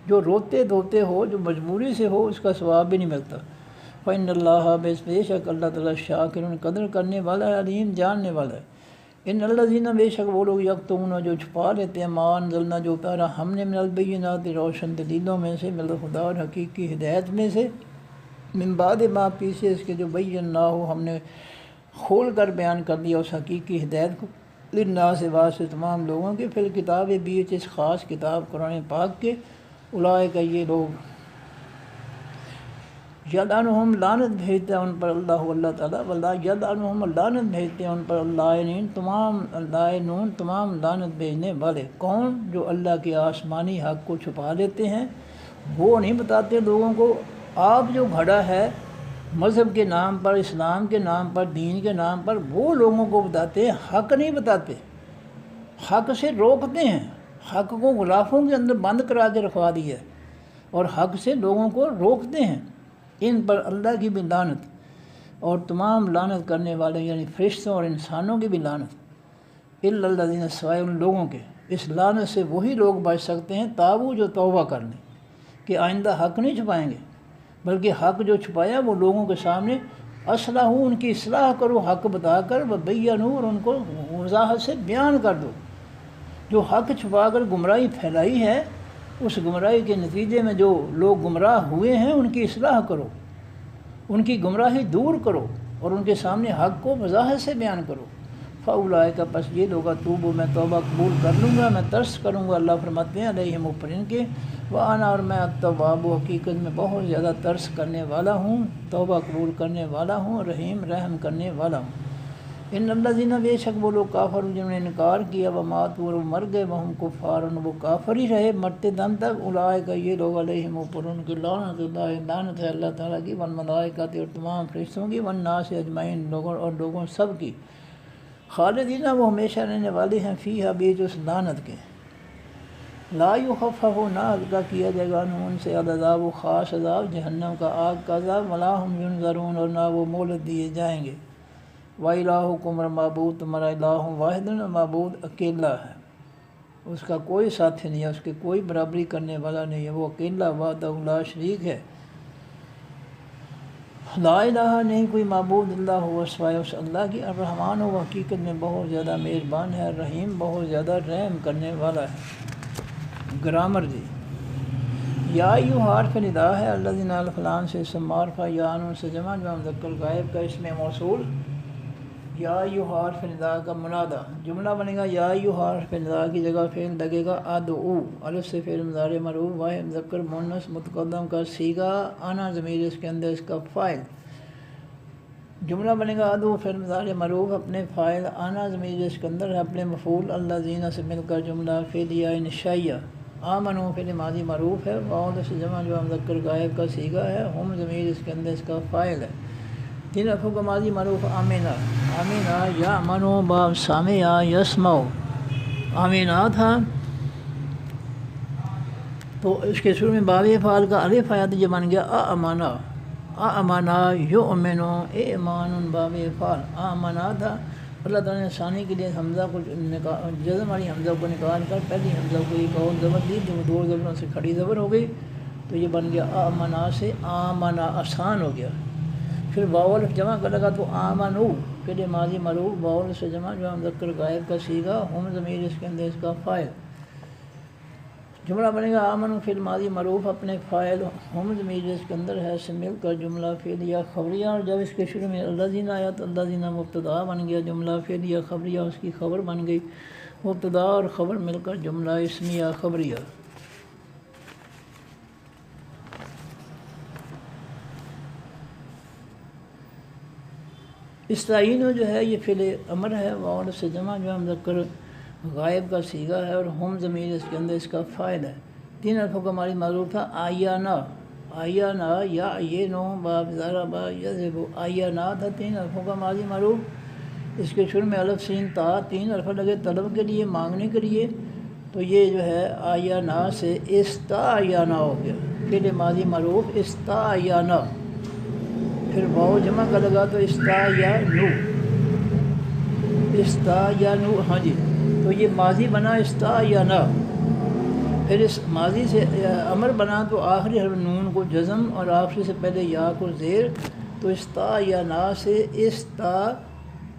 جو روتے دھوتے ہو، جو مجبوری سے ہو، اس کا ثواب بھی نہیں ملتا۔ فإن اللہ بے شک اللہ تعالیٰ شاکر قدر کرنے والا ہے، علیم جاننے والا ہے۔ ان الذین بے شک وہ لوگ یکتمون جو چھپا لیتے ہیں ما انزلنا جو اتارا ہم نے من البینات روشن دلیلوں میں سے، من الہدی اور حقیقی ہدایت میں سے، من بعد ما پیچھے اس کے جو بیناہ ہم نے کھول کر بیان کر دیا اس حقیقی ہدایت کو، للناس واسطے تمام لوگوں کے، فی الکتاب بیچ اس خاص کتاب قرآن پاک کے، اولئک یہ لوگ یلعنہم لعنت بھیجتا ہے ان پر اللہ تعالیٰ، واللہ یلعنہم لعنت بھیجتے ہیں ان پر اللائنین تمام لعنت بھیجنے والے۔ کون؟ جو اللہ کے آسمانی حق کو چھپا لیتے ہیں، وہ نہیں بتاتے لوگوں کو۔ آپ جو گھڑا ہے مذہب کے نام پر، اسلام کے نام پر، دین کے نام پر، وہ لوگوں کو بتاتے ہیں، حق نہیں بتاتے، حق سے روکتے ہیں، حق کو غلافوں کے اندر بند کرا کے رکھوا دیا ہے اور حق سے لوگوں کو روکتے ہیں۔ ان پر اللہ کی بھی لعنت اور تمام لعنت کرنے والے یعنی فرشتوں اور انسانوں کی بھی لعنت، الا الذین سوائے ان لوگوں کے، اس لعنت سے وہی لوگ بچ سکتے ہیں تابو جو توبہ کر لیں کہ آئندہ حق نہیں چھپائیں گے، بلکہ حق جو چھپایا وہ لوگوں کے سامنے اصلاح ہو، ان کی اصلاح کرو حق بتا کر، وبینوا اور ان کو وضاحت سے بیان کر دو۔ جو حق چھپا کر گمراہی پھیلائی ہے، اس گمراہی کے نتیجے میں جو لوگ گمراہ ہوئے ہیں ان کی اصلاح کرو، ان کی گمراہی دور کرو اور ان کے سامنے حق کو وضاحت سے بیان کرو۔ فاولئک پس یہ لوگ اتوب میں توبہ قبول کر لوں گا، میں ترس کروں گا، اللہ فرماتے ہیں علیہم اوپر ان کے، وانا اور میں التواب حقیقت میں بہت زیادہ ترس کرنے والا ہوں، توبہ قبول کرنے والا ہوں، رحیم رحم کرنے والا ہوں۔ ان الذین بے شک وہ لوگ کافر جنہوں نے انکار کیا وماتوا اور مر گئے وہم کفار وہ کافر ہی رہے مرتے دم تک، اولئک یہ لوگ علیہم اوپر ان کی لعنت اللہ لعنت ہے اللہ تعالیٰ کی، والملائکۃ اور تمام فرشتوں کی، والناس اجمعین لوگوں اور لوگوں سب کی، خالدین وہ ہمیشہ رہنے والے ہیں، فیہا بیچ اس لعنت کے۔ لا یخفف نہ ہلکا کیا جائے گا ان سے العذاب و خاص عذاب جہنم کا آگ کا عذاب ولا ہم ینظرون اور نہ وہ مہلت دیے جائیں گے وَإِلَٰهُكُمْ اور معبود تمہارا الہ واحد معبود اکیلا ہے، اس کا کوئی ساتھی نہیں ہے، اس کی کوئی برابری کرنے والا نہیں ہے، وہ اکیلا وحدہ لا شریک ہے۔ لا الہ نہیں کوئی معبود اللہ ہوا سوائے اس اللہ کی، الرحمن وہ حقیقت میں بہت زیادہ مہربان ہے، الرحیم بہت زیادہ رحم کرنے والا ہے۔ گرامر جی یا ایو حرف ندا ہے الذین الفلان سے اسم معرفہ یا ان سے جمع جو مذکر غائب کا اسم موصول، یا ایو حرف ندا کا منادہ جملہ بنے گا، یا ایو حرف ندا کی جگہ فعل لگے گا ادعو، الف سے فعل مضارع مرفوع واحد مذکر مؤنث متقدم کا صیغہ انا ضمیر اس کے اندر اس کا فاعل، جملہ بنے گا ادعو فعل مضارع مرفوع اپنے فاعل انا ضمیر اس کے اندر ہے اپنے مفعول الذین سے مل کر جملہ فعلیہ انشائیہ، آمنو فعل ماضی معروف ہے، واو سے جمع جو مذکر غائب کا صیغہ ہے، ہم ضمیر اس کے اندر اس کا فاعل ہے، تین حرفوں کا ماضی معروف آمینہ، آمینہ یا امنو باب سامعہ یسمع، آمینہ تھا تو اس کے شروع میں باب فعال کا الف آیا تو یہ بن گیا آمنہ، آمنہ یؤمنو ایمان باب فعال، آمنہ تھا، اللہ تعالیٰ نے ثانی کے لیے حمزہ کو جزم والی حمزہ کو نکال کر پہلی حمزہ کو ایک اور زبر دی جو دو زبروں سے کھڑی زبر ہو گئی تو یہ بن گیا آمنہ سے آمنہ آسان ہو گیا، پھر واو الف جمع کر لگا تو آمنو فعل ماضی مرفوع واو الف سے جمع جو مذکر غائب کا صیغہ ہم ضمیر اس کے اندر اس کا فاعل، جملہ بنے گا آمن فعل ماضی معروف اپنے فاعل ہم ضمیر اس کے اندر ہے سے مل کر جملہ فعلیہ خبریہ، اور جب اس کے شروع میں الذین آیا تو الذین مبتدا بن گیا، جملہ فعلیہ خبریہ اس کی خبر بن گئی، مبتدا اور خبر مل کر جملہ اسمیہ خبریہ۔ استعینو جو ہے یہ فعل امر ہے، واو سے جمع جو مذکر غائب کا صیغہ ہے اور ہم ضمیر اس کے اندر اس کا فاعل ہے، تین حرفوں کا ماضی معروف تھا آیانا، آیانا یا یہ نو باب ضربا یضرب، آیانا تھا تین حرفوں کا ماضی معروف، اس کے شروع میں الف سین تا تین حرف لگے طلب کے لیے مانگنے کے لیے تو یہ جو ہے آیانا سے استعیانا ہو گیا، فعل ماضی معروف استعیانا، پھر واو جمع کا لگا تو استعینو، استعینو ہاں جی، تو یہ ماضی بنا استعینا، پھر اس ماضی سے امر بنا تو آخری حرف نون کو جزم اور آخری سے پہلے یا کو زیر، تو استعینا سے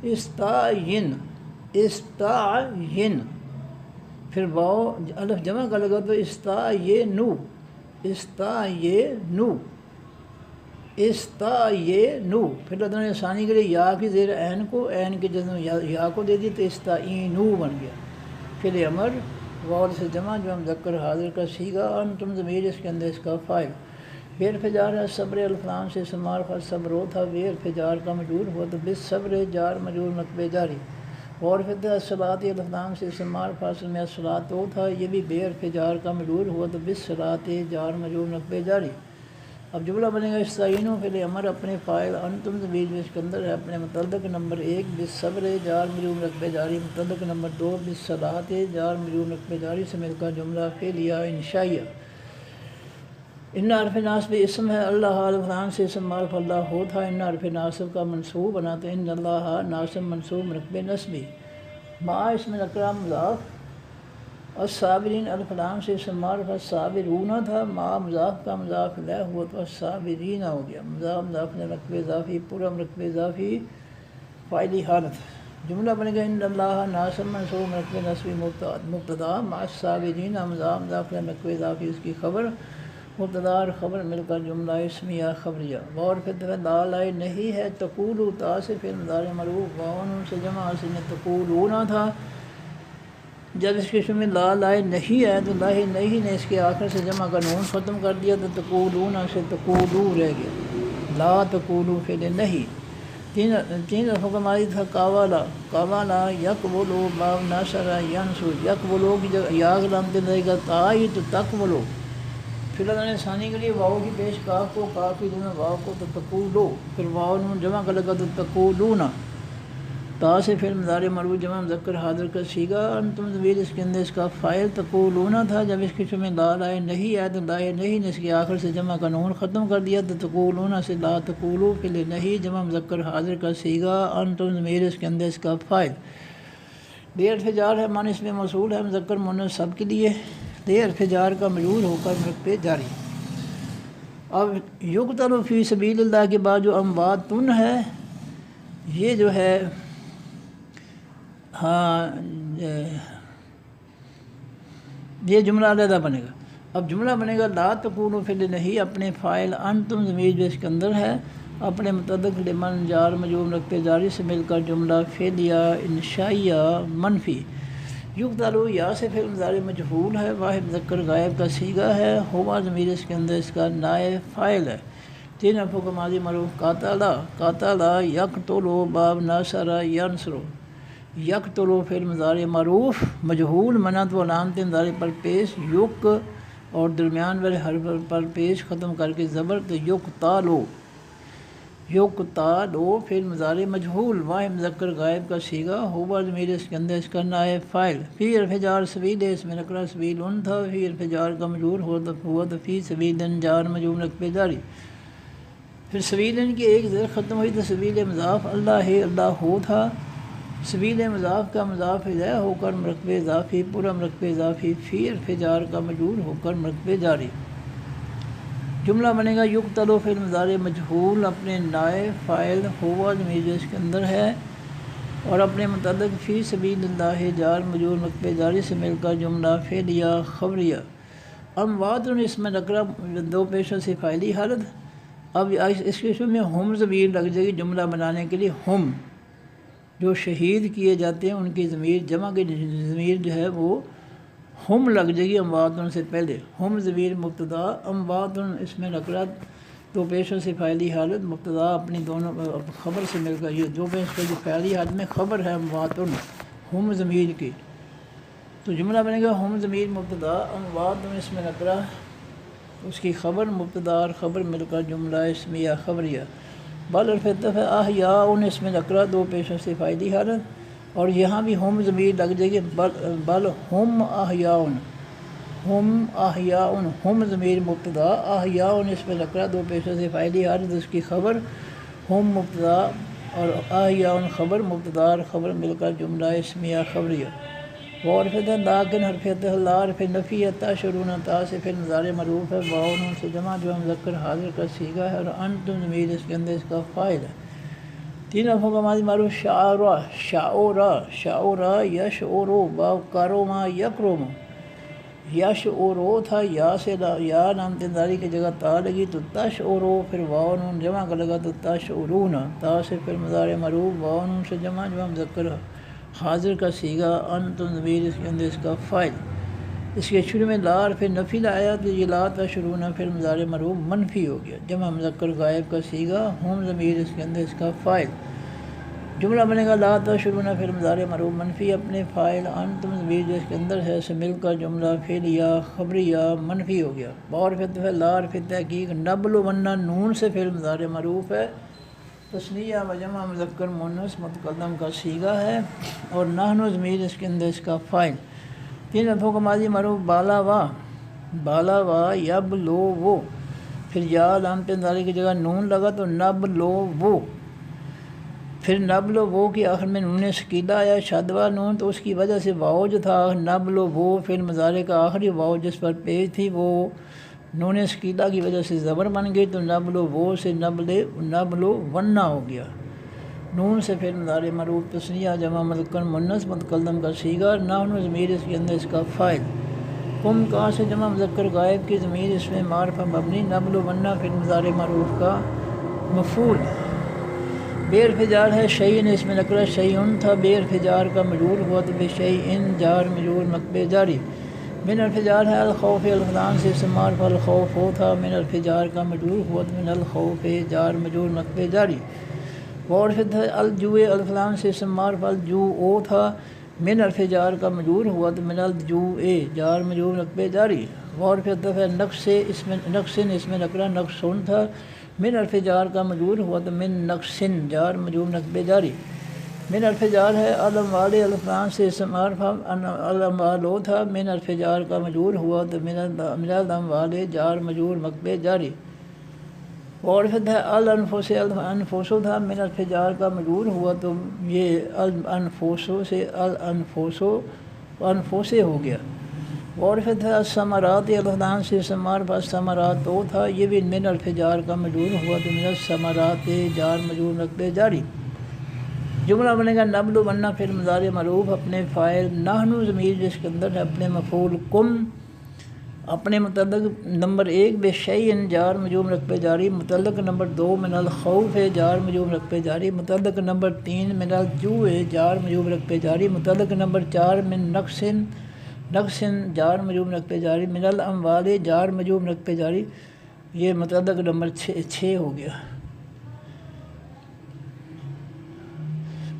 استعین، استعین، پھر واو الف جمع کا لگا تو استعینو، استعینو، استعینو، پھر اللہ نے ثانی کے لیے یا کی زیر عین کو عین کے جزم یا کو دے دی تو استعینو بن گیا، فعل امر واو سے جمع جو مذکر حاضر کا صیغہ انتم ضمیر اس کے اندر اس کا فاعل، بیر فجار ہے صبر الفلام سے سمار فر صبر ہو تھا، بیر فجار کا مجرور ہوا تو بس صبر جار مجرور نقب جاری، اور فتح الصلاۃ الفلام سے سمار فاصل میں الصلاۃ ہو تھا، یہ بھی بیر فجار کا مجرور ہوا تو بس صلاۃ جار مجرور نقب جاری۔ اب جملہ بنے گا استعینو فعل امر اپنے فاعل انتم ضمیر اس کے اندر ہے اپنے متعلق نمبر ایک بالصبر جار مجرور نقب جاری، متعلق نمبر دو بالصلاۃ جار مجرور نقب جاری سے مل کر جملہ فعلیہ انشائیہ۔ ان حرف ناصب اسم ہے، اللہ الفلان سے اسم معرف اللہ ہو تھا، ان حرف ناصب کا منصوب بنا تو ان اللہ ناصب منصوب رقب نصبی، ما اسم نکرہ مضاف، الصابرین الفلام سے اسم معرف الصابرون تھا، ما مضاف کا مضاف الیہ ہوا تو الصابرین ہو گیا، مضاف مضاف نے رقب اضافی پورا رقب اضافی فاعلی حالت، جملہ بنے گا ان اللہ ناصب منصوب رقب نصبی مبتدا مع الصابرین مضاف مضاف نے رقب اضافی اس کی خبر، مبتدا اور خبر مل کر جملہ اسمیہ خبریہ، اور پھر لا لائے نہیں ہے تقولو تا سے فعل مضارع مرفوع واو سے جمع اصل میں تقولون تھا، جب اس کے شروع میں لا لائے نہیں ہے تو لا نہیں نے اس کے آخر سے جمع کا نون ختم کر دیا تو تقولون سے تقولو رہ گیا، لا تقولو فعل نہیں، تین حرفوں کا ماضی تھا قاوالا، قاوالا یقبلو باب ناصر ینصر، یقبلو کی جگہ یا علامت رہے گا تا ہی تو تقبلو، پھر اللہ نے ثانی کے لیے واو کی پیش کاف کو کاف کی جمع واو کو تو تقولو، پھر واو نون جمع کا لگا تو تقولون، تا سے فعل مضارع مرفوع جمع مذکر حاضر کا صیغہ، انتم ضمیر اس کے اندر اس کا فاعل تقولون تھا، جب اس کے شروع میں لا لائے نہیں آئے تو لائے نہیں نے اس کے آخر سے جمع کا نون ختم کر دیا تو تقولون سے لا تقولو فعل نہیں جمع مذکر حاضر کا صیغہ، انتم ضمیر اس کے اندر اس کا فاعل۔ بے حرف جار ہے، معنی اس میں موصول ہے مذکر مؤنث سب کے لیے، بے حرف جار کا مجرور ہو کر مرف پہ جاری۔ اب یقتل فی سبیل اللہ کے بعد جو امواتن ہے، یہ جو ہے یہ جملہ علیحدہ بنے گا۔ اب جملہ بنے گا لا تکونوا فعل نہیں، اپنے فاعل انتم ضمیر جو اس کے اندر ہے، اپنے متعلق لمن جار مجرور مرف پہ جاری سے مل کر جملہ فعلیہ انشائیہ منفی۔ یقتل یا سے فعل مضارع مجہول ہے، واحد مذکر غائب کا صیغہ ہے، ہوا ضمیر اس کے اندر اس کا نائب فاعل ہے۔ تین حرفوں کا ماضی معروف قاتلا یقتلوا باب ناصر ینصر۔ یقتلوا فعل مضارع معروف مجہول منعت و علامت مضارع پر پیش یک اور درمیان والے حرف پر پیش ختم کر کے زبر تو یقتالو فعل مضارع مجہول واحد مذکر غائب کا صیغہ، ہوا ضمیر اس کے اندر اس کا نائب فاعل۔ فی حرف جار سبیل اس میں نکرہ سبیل ان تھا، فی حرف جار کا مجرور ہوا تو فی سبیل جار مجرور مرف پہ جاری۔ پھر سبیل کی ایک زیر ختم ہوئی تو سبیل مضاف اللہ ہے اللہ ہو تھا، سبیل مضاف کا مضاف الیہ ہو کر مرکب اضافی پورا مرکب اضافی فی حرف جار کا مجرور ہو کر مرکب جاری۔ جملہ بنے گا یقتل فعل مضارع مجہول اپنے نائب فاعل ہوا ضمیر جو اس کے اندر ہے اور اپنے متعلق فی سبیل اللہ جار مجرور مرکب جاری سے مل کر جملہ فعلیہ خبریہ۔ اموات اس میں نکرہ دو پیشوں سے فاعلی حالت، اب اس کے شروع میں ہم ضمیر لگ جائے گی جملہ بنانے کے لیے، ہم جو شہید کیے جاتے ہیں ان کی ضمیر جمع کی ضمیر جو ہے وہ ہم لگ جائے گی امواتن سے پہلے، ہم ضمیر مبتدا، امواتن اس میں نکرہ دو پیشوں سے فاعلی حالت، مبتدا اپنی دونوں خبر سے مل کر یہ دو پیش جو فاعلی حالت میں خبر ہے امواتن ہم ضمیر کی، تو جملہ بنے گا ہم ضمیر مبتدا امواتن اس میں نکرہ اس کی خبر مبتدا اور خبر مل کر جملہ اسمیہ خبریہ۔ بل حرف عطف ہے، احیاء اس میں نکرہ دو پیشوں سے فاعلی حالت اور یہاں بھی ہم ضمیر لگ جائے گی، بل ہم احیاء، ہم ضمیر مبتدا، احیاء اس میں نکرہ دو پیشوں سے فاعلی حالت اس کی خبر ہم مبتدا اور احیاء خبر مبتدا اور خبر مل کر جملہ اسمیہ خبریہ۔ وحرف لیکن حرف لا حرف نفی ہے، تشعرون تا سے فعل مضارع معروف ہے، واو نون سے جمع جو مذکر حاضر کا صیغہ ہے اور انتم ضمیر اس کے اندر اس کا فاعل ہے۔ تین حرفوں کا ماضی معروف شعورا یشعرو واو کروما یکرم، یشعرو تھا یا سے یا علامت انذاری کی جگہ تا لگی تو تشعرو، پھر واو نون جمع کا لگا تو تشعرون، تا سے فعل مضارع معروف واو نون سے جمع جو مذکر حاضر کا صیغہ، انتم ضمیر اس کے اندر اس کا فاعل۔ اس کے شروع میں لا حرف نفی لایا تو یہ لا تشعرون فعل مضارع معروف منفی ہو گیا، جمع مذکر غائب کا صیغہ، ہم ضمیر اس کے اندر اس کا فاعل۔ جملہ بنے گا لا تشعرون فعل مضارع معروف منفی اپنے فاعل انتم ضمیر جو اس کے اندر ہے سے مل کر جملہ فعلیہ خبریہ منفی ہو گیا۔ باور فتح لا حرف تحقیق نبلون نون سے فعل مضارع معروف ہے، تثنیہ و جمع مذکر مؤنث متقدم کا صیغہ ہے اور نحن ضمیر اس کے اندر اس کا فاعل۔ تین حرفوں کا ماضی معروف بالا وا یبلو وہ، پھر یا علامت انذاری کی جگہ نون لگا تو نبلو وہ، پھر نبلو وہ کی آخر میں نون ثقیلہ آیا شادوا نون تو اس کی وجہ سے واو جو تھا نبلو وہ فعل مضارع کا آخری واو جس پر پیش تھی وہ نون ثقیلہ کی وجہ سے زبر بن گئی تو نبلو وہ سے نبلو ونہ ہو گیا۔ نون سے فعل مضارع معروف تثنیہ جمع مذکر مؤنث متکلم کا صیغہ، نحن ضمیر اس کے اندر اس کا فاعل۔ قم کا سے جمع مذکر غائب کی ضمیر اس میں معرفہ مبنی، نبلو ونہ فعل مضارع معروف کا مفعول۔ بے حرف جار ہے شیئن اس میں نکرہ شیئن تھا، بے حرف جار کا مجرور ہوا تو بے شیئن جار مجرور مرکب جاری۔ من حرف جار ہے الخوف الفلان سے اسم معرفہ الخوف ہو تھا، من حرف جار کا مجرور ہوا تو من الخوف جار مجرور مرکب جاری۔ وحرف الجوع الفلان سے اسم معرفہ الجوع تھا، من حرف جار کا مجرور ہوا تو من الجوع جار مجرور مرکب جاری۔ وحرف نقص اس میں نکرہ نقصن تھا، من حرف جار کا مجرور ہوا تو من نقصن جار مجرور مرکب جاری۔ من الفجار ہے علم والے الفلان سے معرفہ علم والو تھا، من الفجار کا مجرور ہوا تو من الدم والے جار مجرور مقبے جاری، وعرفت ہے الانفس الانفسو تھا، من الفجار کا مجرور ہوا تو یہ الانفسو سے الانفسو انفسے ہو گیا، وعرفت ہے الثمرات الفلان سے معرفہ الثمرات تو تھا، یہ بھی من الفجار کا مجرور ہوا تو من الثمرات جار مجرور مقبے جاری، جملہ بنے گا نبل بننا پھر مضارع معروف اپنے فاعل نحن ضمیر جس کے اندر ہے اپنے مفعول کم، اپنے متعلق نمبر 1 بے شیء جار مجرور رقبے جاری، متعلق نمبر 2 من الخوف جار مجرور رقبے جاری، متعلق نمبر 3 من الجوع جار مجرور رقبے جاری، متعلق نمبر 4 من نقص جار مجرور رقبے جاری، من الاموال جار مجرور رقبے جاری، یہ متعلق نمبر 6 ہو گیا،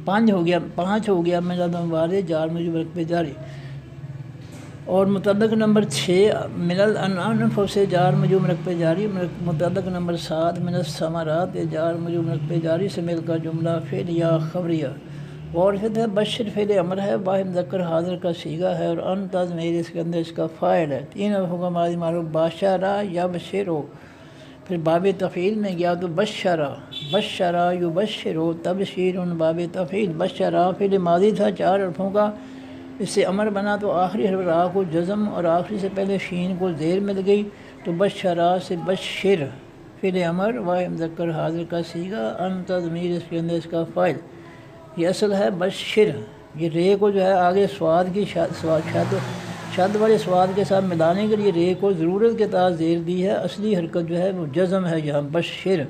5 ہو گیا من الاموال جار مجرور رقبے جاری، اور متعلق نمبر 6 من الانفس جار مجرور رقبے جاری، متعلق نمبر 7 من الثمرات جار مجرور رقبے جاری سے مل کر جملہ فعل یا خبریہ، اور پھر بشر فعل امر ہے، واحد مذکر حاضر کا صیغہ ہے، اور انت ضمیر اس کے اندر اس کا فاعل ہے، 3 حکم ماضی معروف باشرہ یا بشرو، پھر باب تفعیل میں گیا تو بشرہ یبشرو تبشیر باب تفعیل، بشرہ فعل ماضی تھا 4 حرفوں کا، اس سے امر بنا تو آخری حرف را کو جزم اور آخری سے پہلے شین کو زیر مل گئی تو بشرا سے بشر فعل امر واحد مذکر حاضر کا صیغہ، انت ضمیر اس کے اندر اس کا فاعل، یہ اصل ہے بشر، یہ رے کو جو ہے آگے سواد کی شد والے سواد کے ساتھ ملانے کے لیے رے کو ضرورت کے تحت زیر دی ہے، اصلی حرکت جو ہے وہ جزم ہے، یہاں بشر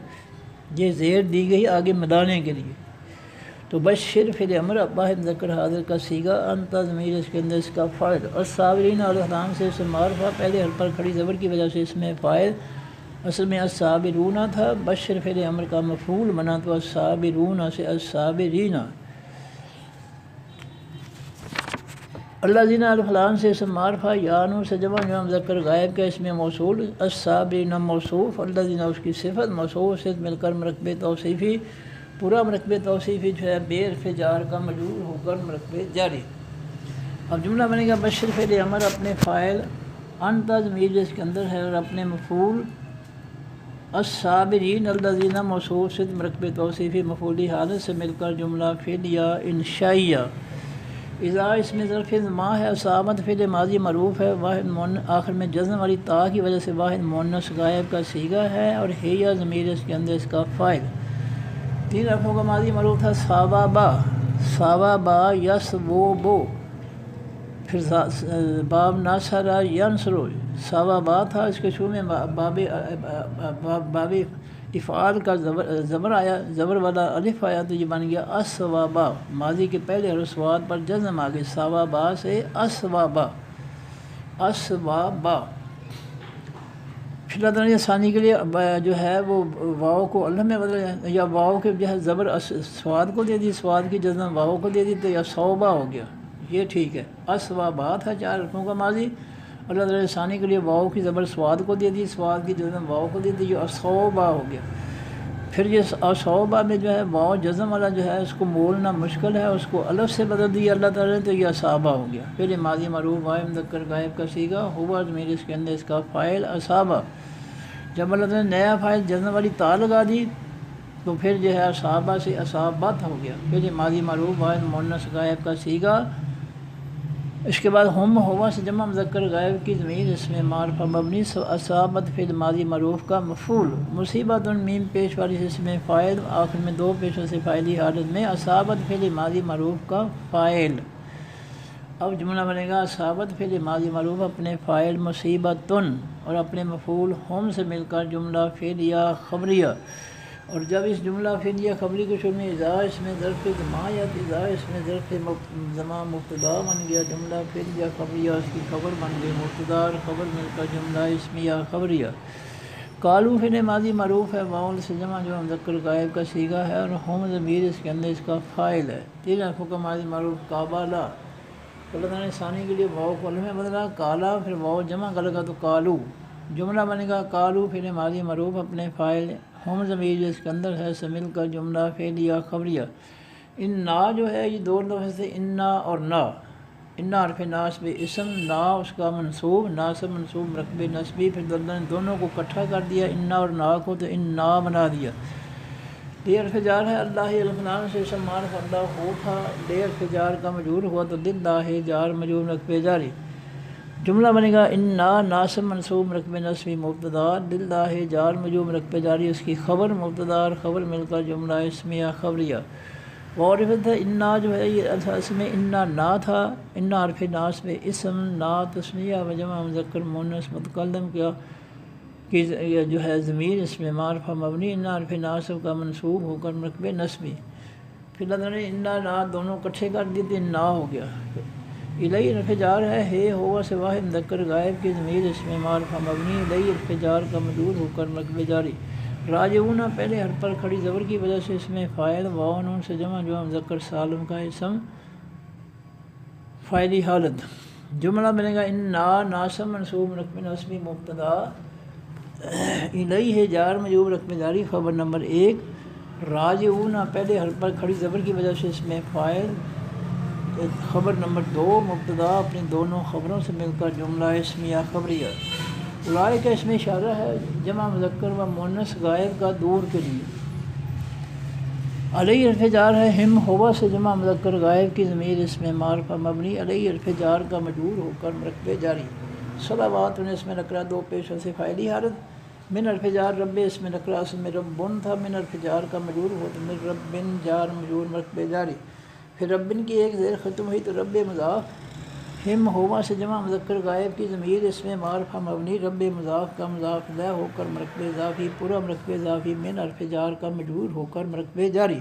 یہ زیر دی گئی آگے ملانے کے لیے، تو بشر فعل امر واحد مذکر حاضر کا صیغہ، انت ضمیر اس کے اندر اس کا فاعل، اور صابرین الحرام سے اسم معرفہ پہلے حرف پر کھڑی زبر کی وجہ سے اس میں فاعل، اصل میں الصابرون تھا، بشر فعل امر کا مفعول بنا تو الصابرون سے الصابرین، الذین الفلان سے اسم معرفہ یانو سے جمع مذکر غائب کا اسم موصول، الصابرین موصوف، الذین اس کی صفت موصوف سے مل کر مرکب توصیفی، پورا مرکب توصیفی جو ہے بے حرف جار کا مجرور ہو کر مرکب جاری، اب جملہ بنے گا بشر فعل امر اپنے فاعل انت ضمیر جس کے اندر ہے اور اپنے مفعول الصابرین الذین موصوف سے مرکب توصیفی مفعولی حالت سے مل کر جملہ فعلیہ انشائیہ، اذا اس میں ظرف ما ہے، اصابت فعل ماضی معروف ہے، واحد آخر میں جزم والی تا کی وجہ سے واحد مؤنث غائب کا صیغہ ہے، اور ہیہ ضمیر اس کے اندر اس کا فاعل، 3 حرفوں کا ماضی معروف تھا ثوابا یثوبو، پھر باب ناصرہ ینصرو، ثوابا تھا، اس کے شروع میں باب افعال کا زبر آیا، زبر والا الف آیا تو یہ بن گیا اسوابا، ماضی کے پہلے حرف سواد پر جزم آ گئی، ثوابا سے اسوابا، پھر اللہ تعالیٰ نے ثانی کے لیے جو ہے وہ واؤ کو الف میں بدلا، یا واؤ کے جو ہے زبر سواد کو دے دی، سواد کی جزم واؤ کو دے دی تو یا صوبہ ہو گیا، یہ ٹھیک ہے، اسوابا تھا 4 حرفوں کا ماضی، اللہ تعالیٰ نے ثانی کے لیے واؤ کی زبر سواد کو دے دی، سواد کی جزم واؤ کو دے دی، یہ اصوبہ ہو گیا، پھر یہ اصوبہ میں جو ہے واؤ جزم والا جو ہے اس کو بولنا مشکل ہے، اس کو الف سے بدل دیا اللہ تعالیٰ نے تو یہ اصابہ ہو گیا، پھر یہ ماضی معروف واحد مذکر غائب کا صیغہ ہوا ضمیر اس کے اندر اس کا فاعل اصابہ، جب اللہ تعالیٰ نے نیا فاعل جزم والی تا لگا دی تو پھر جو ہے اصابہ سے اصابت ہو گیا، پھر یہ ماضی معروف واحد مؤنث غائب کا صیغہ، اس کے بعد ہم ہوا سے جمع مذکر غائب کی ضمیر اس میں معرفہ مبنی، اصابت فعل ماضی معروف کا مفعول، مصیبت میم پیش والی سے اس میں فاعل، آخر میں 2 پیشوں سے فاعلی حالت میں اصابت فعل ماضی معروف کا فاعل، اب جملہ بنے گا اصابت فعل ماضی معروف اپنے فاعل مصیبتن اور اپنے مفعول ہم سے مل کر جملہ فعلیہ خبریہ، اور جب اس جملہ فعلیہ خبری کے شروع میں اذا اس میں ظرف زمان یا اذا اس میں ظرف زمان مبتدا بن گیا، جملہ فعلیہ خبریہ اس کی خبر بن گئی، مبتدا اور خبر مل کر جملہ اسمیہ خبریہ، قالو فعل ماضی معروف ہے، واؤ سے جمع جو مذکر غائب کا صیغہ ہے، اور ہم ضمیر اس کے اندر اس کا فاعل ہے، 3 حرفوں کا ماضی معروف قابلہ، اللہ تعالیٰ نے ثانی کے لیے واؤ کو الف میں بدلا، کالا پھر واؤ جمع کر لگا تو کالو، جملہ بنے گا قالو فعل ماضی معروف اپنے فاعل ہم ضمیر جس کے اندر ہے سے مل کر جملہ فعلیہ خبریہ، انا جو ہے یہ دو لفظ سے انا اور نا، انا حرف ناسب اسم، نا اس کا منصوب، ناسب منصوب مرکب نسبی، پھر اللہ نے دونوں کو اکٹھا کر دیا انا اور نا کو تو انا بنا دیا۔ لے حرف جار ہے اللہ الفلان سے اسم معرف اللہ ہو تھا، لے حرف جار کا مجرور ہوا تو للہ جار مجرور مرکب جاری، جملہ بنے گا انا ناسب منصوب مرکب نسبی مبتدا، للہ جار مجرور مرکب جاری، اس کی خبر مبتدا اور خبر مل کر جملہ اسمیہ خبریہ۔ وعرفت ہے انا جو ہے یہ اصل میں انا نا تھا، انا حرف ناسب اسم، نا تسنیہ و جمع مذکر مؤنث متکلم کیا کہ جو ہے ضمیر اس میں معرفہ مبنی، انا حرف ناسب کا منصوب ہو کر مرکب نسبی، پھر اللہ نے انا نا دونوں اکٹھے کر دیے تو نا ہو گیا۔ الیہ حرف جار ہے ہوا سے واحد مذکر غائب کی ضمیر اس میں معرفہ مبنی، الیہ حرف جار کا مجرور ہو کر مرکب جاری، راجعون پہلے حرف پر کھڑی زبر کی وجہ سے اس میں فاعل، واو نون سے جمع جو مذکر سالم کا اسم فاعلی حالت، جملہ بنے گا انا ناسب منصوب مرکب نسبی مبتدا، الیہ جار مجرور مرکب جاری، خبر نمبر 1، راجعون پہلے حرف پر کھڑی زبر کی وجہ سے اس میں فاعل، خبر نمبر 2 مبتدا اپنی دونوں خبروں سے مل کر جملہ اسمیہ خبریہ، اولئک کا اس میں اشارہ ہے جمع مذکر و مؤنث غائب کا دور کے لیے، علیہ حرف جار ہے ہم ہوا سے جمع مذکر غائب کی ضمیر اس میں معرفہ مبنی، علیہ حرف جار کا مجرور ہو کر مرکب جاری، صلوات اس میں نکرہ دو پیشوں سے فاعلی حالت، من حرف جار رب اس میں نکرہ اصل میں ربن تھا، من حرف جار کا مجرور ہو تو من ربن جار مجرور مرکب جاری، پھر ربن کی ایک زیر ختم ہوئی تو رب مضاف، ہم ہوا سے جمع مذکر غائب کی ضمیر اس میں معرفہ مبنی، رب مضاف کا مضاف الیہ ہو کر مرکب اضافی، پورا مرکب اضافی من حرف جار کا مجرور ہو کر مرکب جاری۔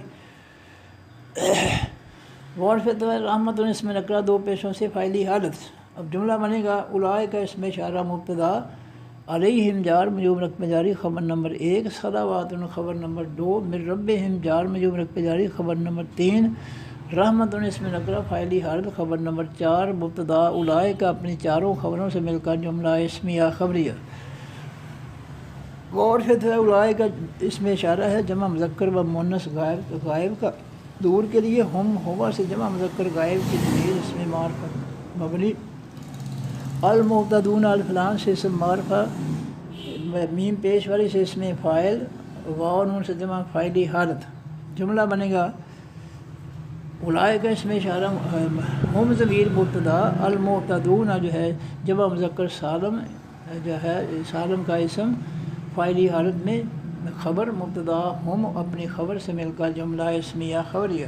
وعرفت رحمت اس میں نکرہ دو پیشوں سے فاعلی حالت، اب جملہ بنے گا اولئک کا اس میں اشارہ مبتدا، علیہم جار مجرور مرکب جاری، خبر نمبر 1، صلوات خبر نمبر 2، من ربہم جار مجرور مرکب جاری، خبر نمبر 3، رحمت اس میں نکرہ فاعلی حالت، خبر نمبر 4، مبتدا اولئک اپنی چاروں خبروں سے مل کر جملہ اسمیہ خبریہ۔ وعرفت ہے اولئک کا اس میں اشارہ ہے جمع مذکر و مؤنث غائب کا دور کے لیے، ہم ہوا سے جمع مذکر غائب کی ضمیر اس میں معرفہ مبنی، المہتدون الفلان سے اسم معرفہ، میم پیش والی سے اس میں فاعل، واو نون سے جمع فاعلی حالت، جملہ بنے گا اولئک اس میں اشارہ ہم ضمیر مبتدا، المہتدون جو ہے جمع مذکر سالم جو ہے سالم کا اسم فاعلی حالت میں، خبر مبتدا ہم اپنی خبر سے مل کر جملہ اسمیہ خبریہ،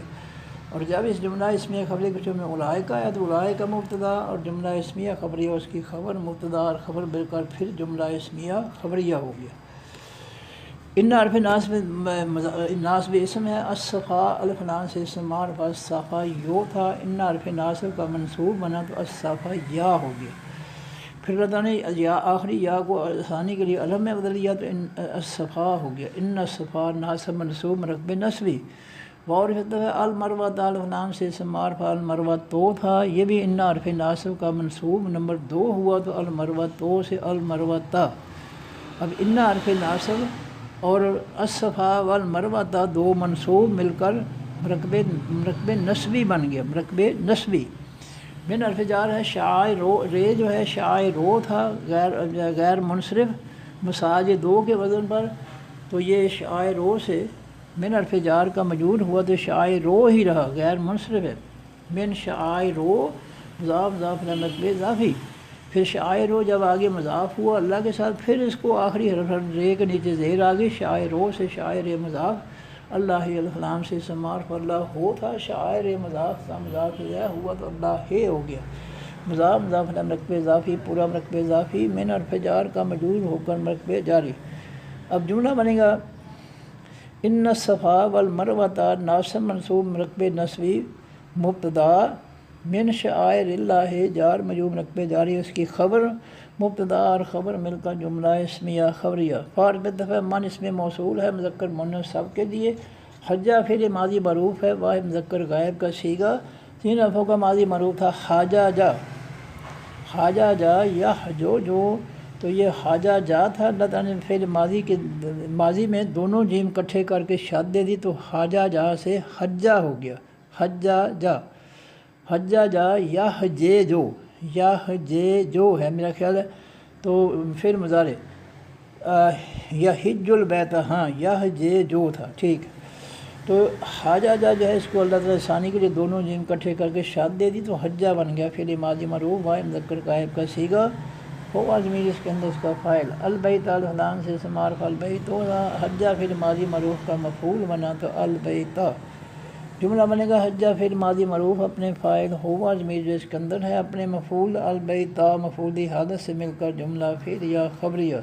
اور جب اس جملہ اسمیہ خبریہ کے میں اولئک آیا تو اولئک کا مبتدا اور جملہ اسمیہ خبریہ اس کی خبر مبتدا اور خبر مل کر پھر جملہ اسمیہ خبریہ ہو گیا۔ ان حرف ناسب اسم ہے، الصفا الفلان سے اسم معرفہ الصفا یو تھا، ان حرف ناسب کا منصوب بنا تو الصفا یا ہو گیا، پھر اللہ نے یا آخری یا کو آسانی کے لیے علم میں بدل دیا تو ان الصفا ہو گیا، ان الصفا ناسب منصوب مرکب نسبی، وعرفت ہے المروۃ الفلان سے اسم معرفہ المروۃ تو تھا، یہ بھی ان حرف ناسب کا منصوب نمبر 2 ہوا تو المروۃ تو سے المروۃ، اب ان حرف ناسب اور الصفا والمروۃ دو منصوب مل کر مرکب نسبی بن گیا، مرکب نسبی، من حرف جار ہے شاع رو، رے جو ہے شاع رو تھا غیر منصرف مساج دو کے وزن پر، تو یہ شاع رو سے من حرف جار کا مجرور ہوا تو شاع رو ہی رہا غیر منصرف ہے، من شاع رو مضاف مضاف مرکب اضافی، پھر شاع رو جب آگے مضاف ہوا اللہ کے ساتھ پھر اس کو آخری حرف رے کے نیچے زیر آگے، شاع رو سے شاعر مضاف، اللہ الفلام سے اسم معرفہ اللہ ہو تھا، شاعر مضاف کا مضاف الیہ ہوا تو اللہ ہے ہو گیا، مضاف مضاف مرکب اضافی، پورا مرکب اضافی، من حرف جار کا مجرور ہو کر مرکب جاری، اب جملہ بنے گا ان الصفا والمروۃ ناسب منصوب مرکب نسبی مبتدا، من شعائر اللہ جار مجرور مرکب جاری، اس کی خبر مبتدا اور خبر مل کر جملہ اسمیہ خبریہ، فارغ دفعہ من اس میں موصول ہے مذکر مؤنث سب کے لیے، حجہ فعل ماضی معروف ہے واحد مذکر غائب کا صیغہ، 3 حرفوں کا ماضی معروف تھا، حاجہ جا، حاجہ جا یا جو تو یہ حاجہ جا تھا، اللہ تعالیٰ نے فعل ماضی میں دونوں جیم کٹھے کر کے شاد دے دی تو حاجہ جا سے حجہ ہو گیا، حجا جا، حجا جا یحجے جو، یحجے جو ہے میرا خیال ہے، تو پھر مضارع یحج البیت، ہاں یحجے جو تھا، ٹھیک ہے۔ تو حاجہ جا جو ہے اس کو اللہ تعالیٰ ثانی کے لیے دونوں جیم کٹھے کر کے شاد دے دی تو حجہ بن گیا، فعل ماضی مرفوع واحد مذکر غائب کا صیغہ، ہوا ضمیر اس کے اندر اس کا فاعل، البیت الحلام سے معرف البیت ہوگا، حجہ فعل ماضی مرفوع کا مفعول بنا تو البیت، جملہ بنے گا حجہ فعل ماضی مرفوع اپنے فاعل، ہوا ضمیر جو اس کے اندر ہے اپنے مفعول، البیت مفعولی حالت سے مل کر جملہ فعلیہ خبریہ،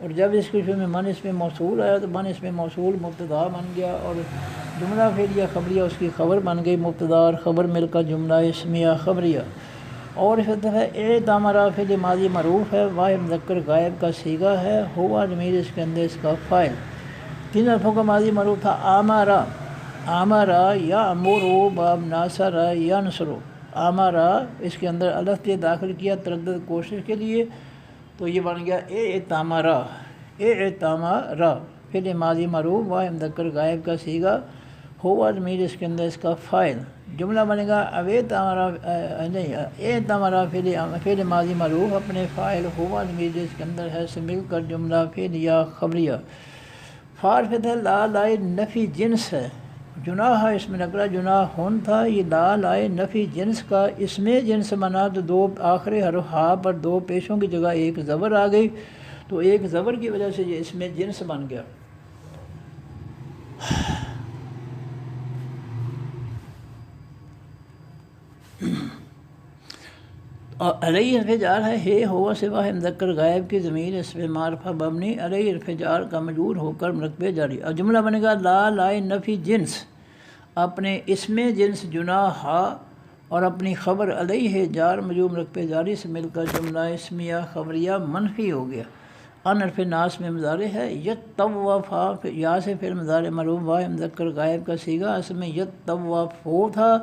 اور جب اس کے شروع میں من اس میں موصول آیا تو من اس میں موصول مبتدا بن گیا اور جملہ فعلیہ خبریہ اس کی خبر بن گئی، مبتدا اور خبر مل کر جملہ اسمیہ خبریہ، اور اس طرح اعتمرا فعل ماضی معروف ہے، واحد مذکر غائب کا صیغہ ہے، ہوا ضمیر اس کے اندر اس کا فاعل، تین حرفوں کا ماضی معروف تھا آمارا، آمارا یا امورو باب ناصرا یا نصرو، آمارا اس کے اندر الف تے داخل کیا تردد کوشش کے لیے تو یہ بن گیا اعتمرا، اعتمرا فعل ماضی معروف واحد مذکر غائب کا صیغہ، ہوا ضمیر اس کے اندر اس کا فاعل، جملہ بنے گا اعتمرا فعل ماضی معروف اپنے فاعل، ہوا ضمیر اس کے اندر ہے سے مل کر جملہ فعلیہ خبریہ، فارفت ہے لا لائے نفی جنس ہے، جناح اس میں نکرہ جناح ہن تھا، یہ لا لائے نفی جنس کا اسم جنس بنا تو دو آخری حرف ہا پر دو پیشوں کی جگہ ایک زبر آ گئی تو ایک زبر کی وجہ سے یہ اسم جنس بن گیا۔ اور علیہ حرف جار ہے ہوا سے واحد مذکر غائب کی ضمیر اسم معرفہ مبنی علیہ حرف جار کا مجرور ہو کر مرکبے جاری، اور جملہ بنے گا لا لائے نفی جنس اپنے اسم جنس جناح اور اپنی خبر علیہ جار مجرور مرکبے جاری سے مل کر جملہ اسمیہ خبریہ منفی ہو گیا، ان حرف ناس میں مضارع ہے، یطوفا یا سے فعل مضارع مرفوع واحد مذکر غائب کا صیغہ، اصل میں یطوفو تھا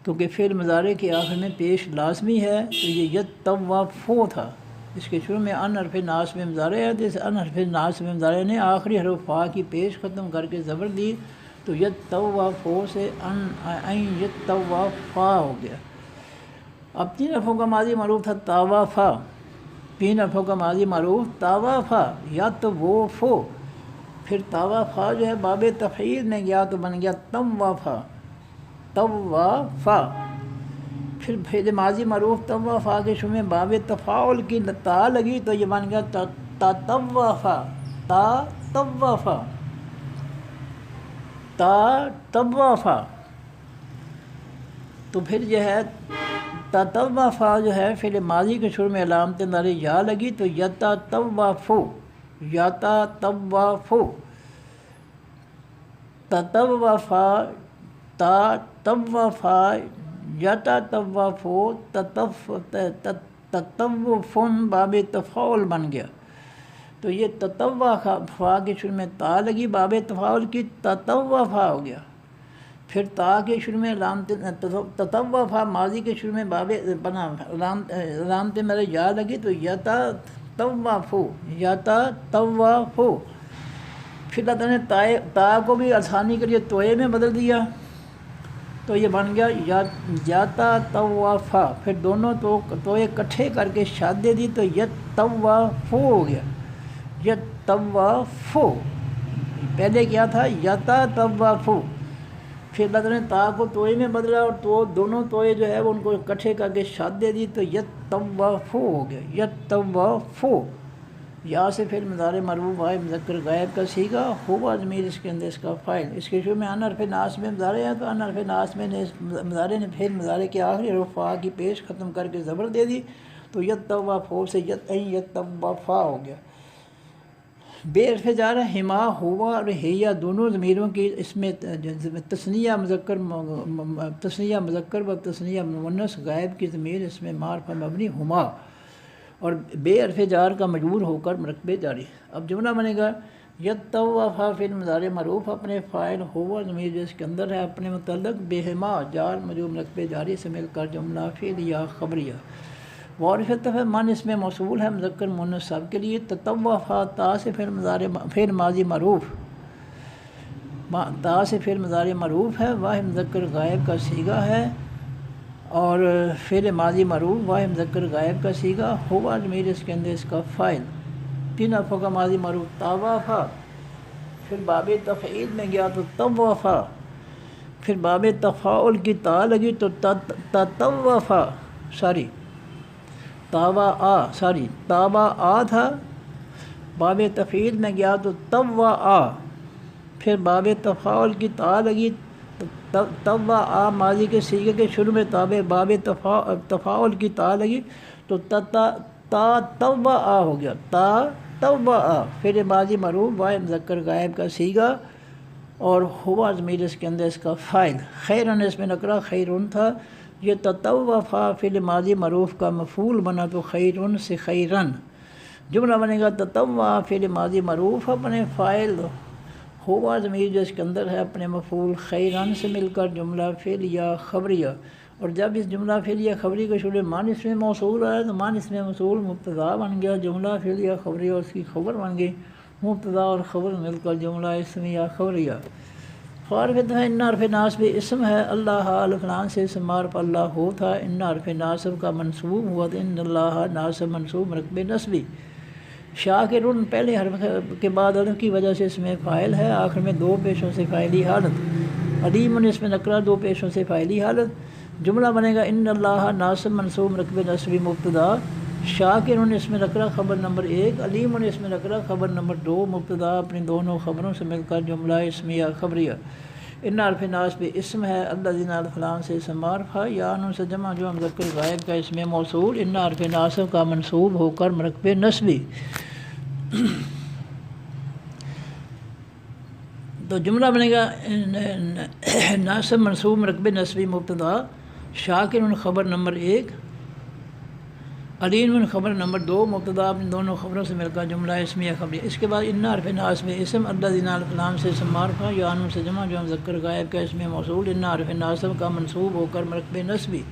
کیونکہ فعل مضارع کے آخر میں پیش لازمی ہے تو یہ یطوفو تھا، اس کے شروع میں ان حرف ناس میں مضارع ہے، جیسے ان حرف ناس میں مضارع نے آخری حرف فا کی پیش ختم کر کے زبر دی تو یطوفو سے ان یطوفا ہو گیا۔ اب تین حرفوں کا ماضی معروف تھا طوافا، تین حرفوں کا ماضی معروف طوافا یطوفو، پھر طوافا جو ہے باب تفعیل میں گیا تو بن گیا طوافا، طوافا، پھر فعل ماضی معروف طوافا کے شروع میں باب تفاعل کی تا لگی تو یہ بن گیا تطوفا، تطوفا، تطوفا، تو پھر جو ہے تطوفا جو ہے فعل ماضی کے شروع میں علامت ناری یا لگی تو یتطوفو، یتطوفو، تطوفا، تطوفا، یتطوفو، تطوفن باب تفاعل بن گیا تو یہ تطوفا کے شروع میں تا لگی باب تفاعل کی تطوفا ہو گیا، پھر تا کے شروع میں علامت تطوفا ماضی کے شروع میں باب بنا علامت میرے یا لگی تو یتطوفو، یتطوفو، پھر اللہ تعالیٰ نے تا کو بھی آسانی کے لیے توئے میں بدل دیا تو یہ بن گیا یتطوفا، پھر دونوں توئے کٹھے کر کے شادے دی تو یتطوفو ہو گیا، یتطوفو، پہلے کیا تھا یتطوفو، پھر اللہ تعالیٰ نے تا کو توئے میں بدلا اور تو دونوں توئے جو ہے وہ ان کو کٹھے کر کے شادے دی تو یتطوفو ہو گیا، یتطوفو، یا سے فعل مضارع مرفوع واحد مذکر غائب کا صیغہ، ہوا ضمیر اس کے اندر اس کا فاعل، اس کے شروع میں ان حرف ناس میں مضارع ہے تو ان حرف ناس میں نے مضارع نے فعل مضارع کے آخری حرف فا کی پیش ختم کر کے زبر دے دی تو یتطوفو سے یتطوفا ہو گیا۔ بے حرف جار ہما، ہوا اور ہیا دونوں ضمیروں کی اس میں تثنیہ مذکر و تثنیہ مؤنث غائب کی ضمیر اس میں معرفہ مبنی ہما اور بے حرف جار کا مجرور ہو کر مرکبے جاری، اب جملہ بنے گا یتطوفا فعل مضارع معروف اپنے فاعل، ہوا ضمیر جو اس کے اندر ہے اپنے متعلق، بہما جار مجرور مرکبے جاری سے مل کر جملہ فعلیہ خبریہ، وعرفت من اس میں موصول ہے مذکر مؤنث سب کے لیے، تطوفا تا سے فعل ماضی معروف تا سے فعل مضارع معروف ہے، واحد مذکر غائب کا صیغہ ہے، اور فعل ماضی معروف واحد مذکر غائب کا صیغہ، ہوا ضمیر اس کے اندر اس کا فاعل، 3 حرفوں کا ماضی معروف طوافا، پھر باب تفعیل میں گیا تو طوافا، پھر باب تفاعل کی تا لگی تو تطوفا، تابا آ تھا، باب تفعیل میں گیا تو طوعا، پھر باب تفاعل کی تا لگی تو طوعا ماضی کے صیغے کے شروع میں تابع باب تفاعل کی تا لگی تو تا طوعا ہو گیا، تا طوعا، پھر ماضی معروف واحد مذکر غائب کا صیغہ، اور ہوا ضمیر اس کے اندر اس کا فاعل، خیرن اس میں نکرہ خیرن تھا، یہ تطوفا فعل ماضی معروف کا مفعول بنا تو خیرن سے خیرن، جملہ بنے گا تطوع فعل ماضی معروف اپنے فاعل، ہوا ضمیر جو اس کے اندر ہے اپنے مفعول، خیرن سے مل کر جملہ فعلیہ خبریہ، اور جب اس جملہ فعلیہ خبری کے شروع مان اس میں موصول آیا تو مان اس میں موصول مبتدا بن گیا، جملہ فعلیہ خبریہ اس کی خبر بن گئی، مبتدا اور خبر مل کر جملہ اسمیہ خبریہ۔ فارفت ہے ان حرف ناصب اسم ہے، اللہ الف لام سے اسم معرف اللہ ہو تھا، ان حرف ناصب کا منصوب ہوا تو ان اللہ ناصب منصوب مرکب نصبی، شاکرن پہلے حرف کے بعد الف کی وجہ سے اس میں فاعل ہے، آخر میں 2 پیشوں سے فاعلی حالت، علیم اس میں نکرہ 2 پیشوں سے فاعلی حالت، جملہ بنے گا ان اللہ ناصب منصوب مرکب نصبی مبتدا، شاکرن اس میں نکرہ خبر نمبر 1، علیم اس میں نکرہ خبر نمبر 2، مبتدا اپنی دونوں خبروں سے مل کر جملہ اسمیہ خبریہ، ان حرف ناصب اسم ہے، الذین الف لام سے اسم معرف ہے، یا ان سے جمع جو مذکر غائب کا اسم موصول، ان حرف ناصب کا منصوب ہو کر مرکب نصبی، تو جملہ بنے گا ناصب منصوب مرکب نصبی مبتدا، شاکر خبر نمبر 1، علیم خبر نمبر 2، مبتدا اپنی دونوں خبروں سے مل کر جملہ اسمیہ خبریہ، اس کے بعد ان حرف ناصب اسم الذین الف لام سے اسم معرف ہے، یا ان سے جمع جو مذکر غائب کا اسم موصول، ان حرف ناصب کا منصوب ہو کر مرکب نصبی،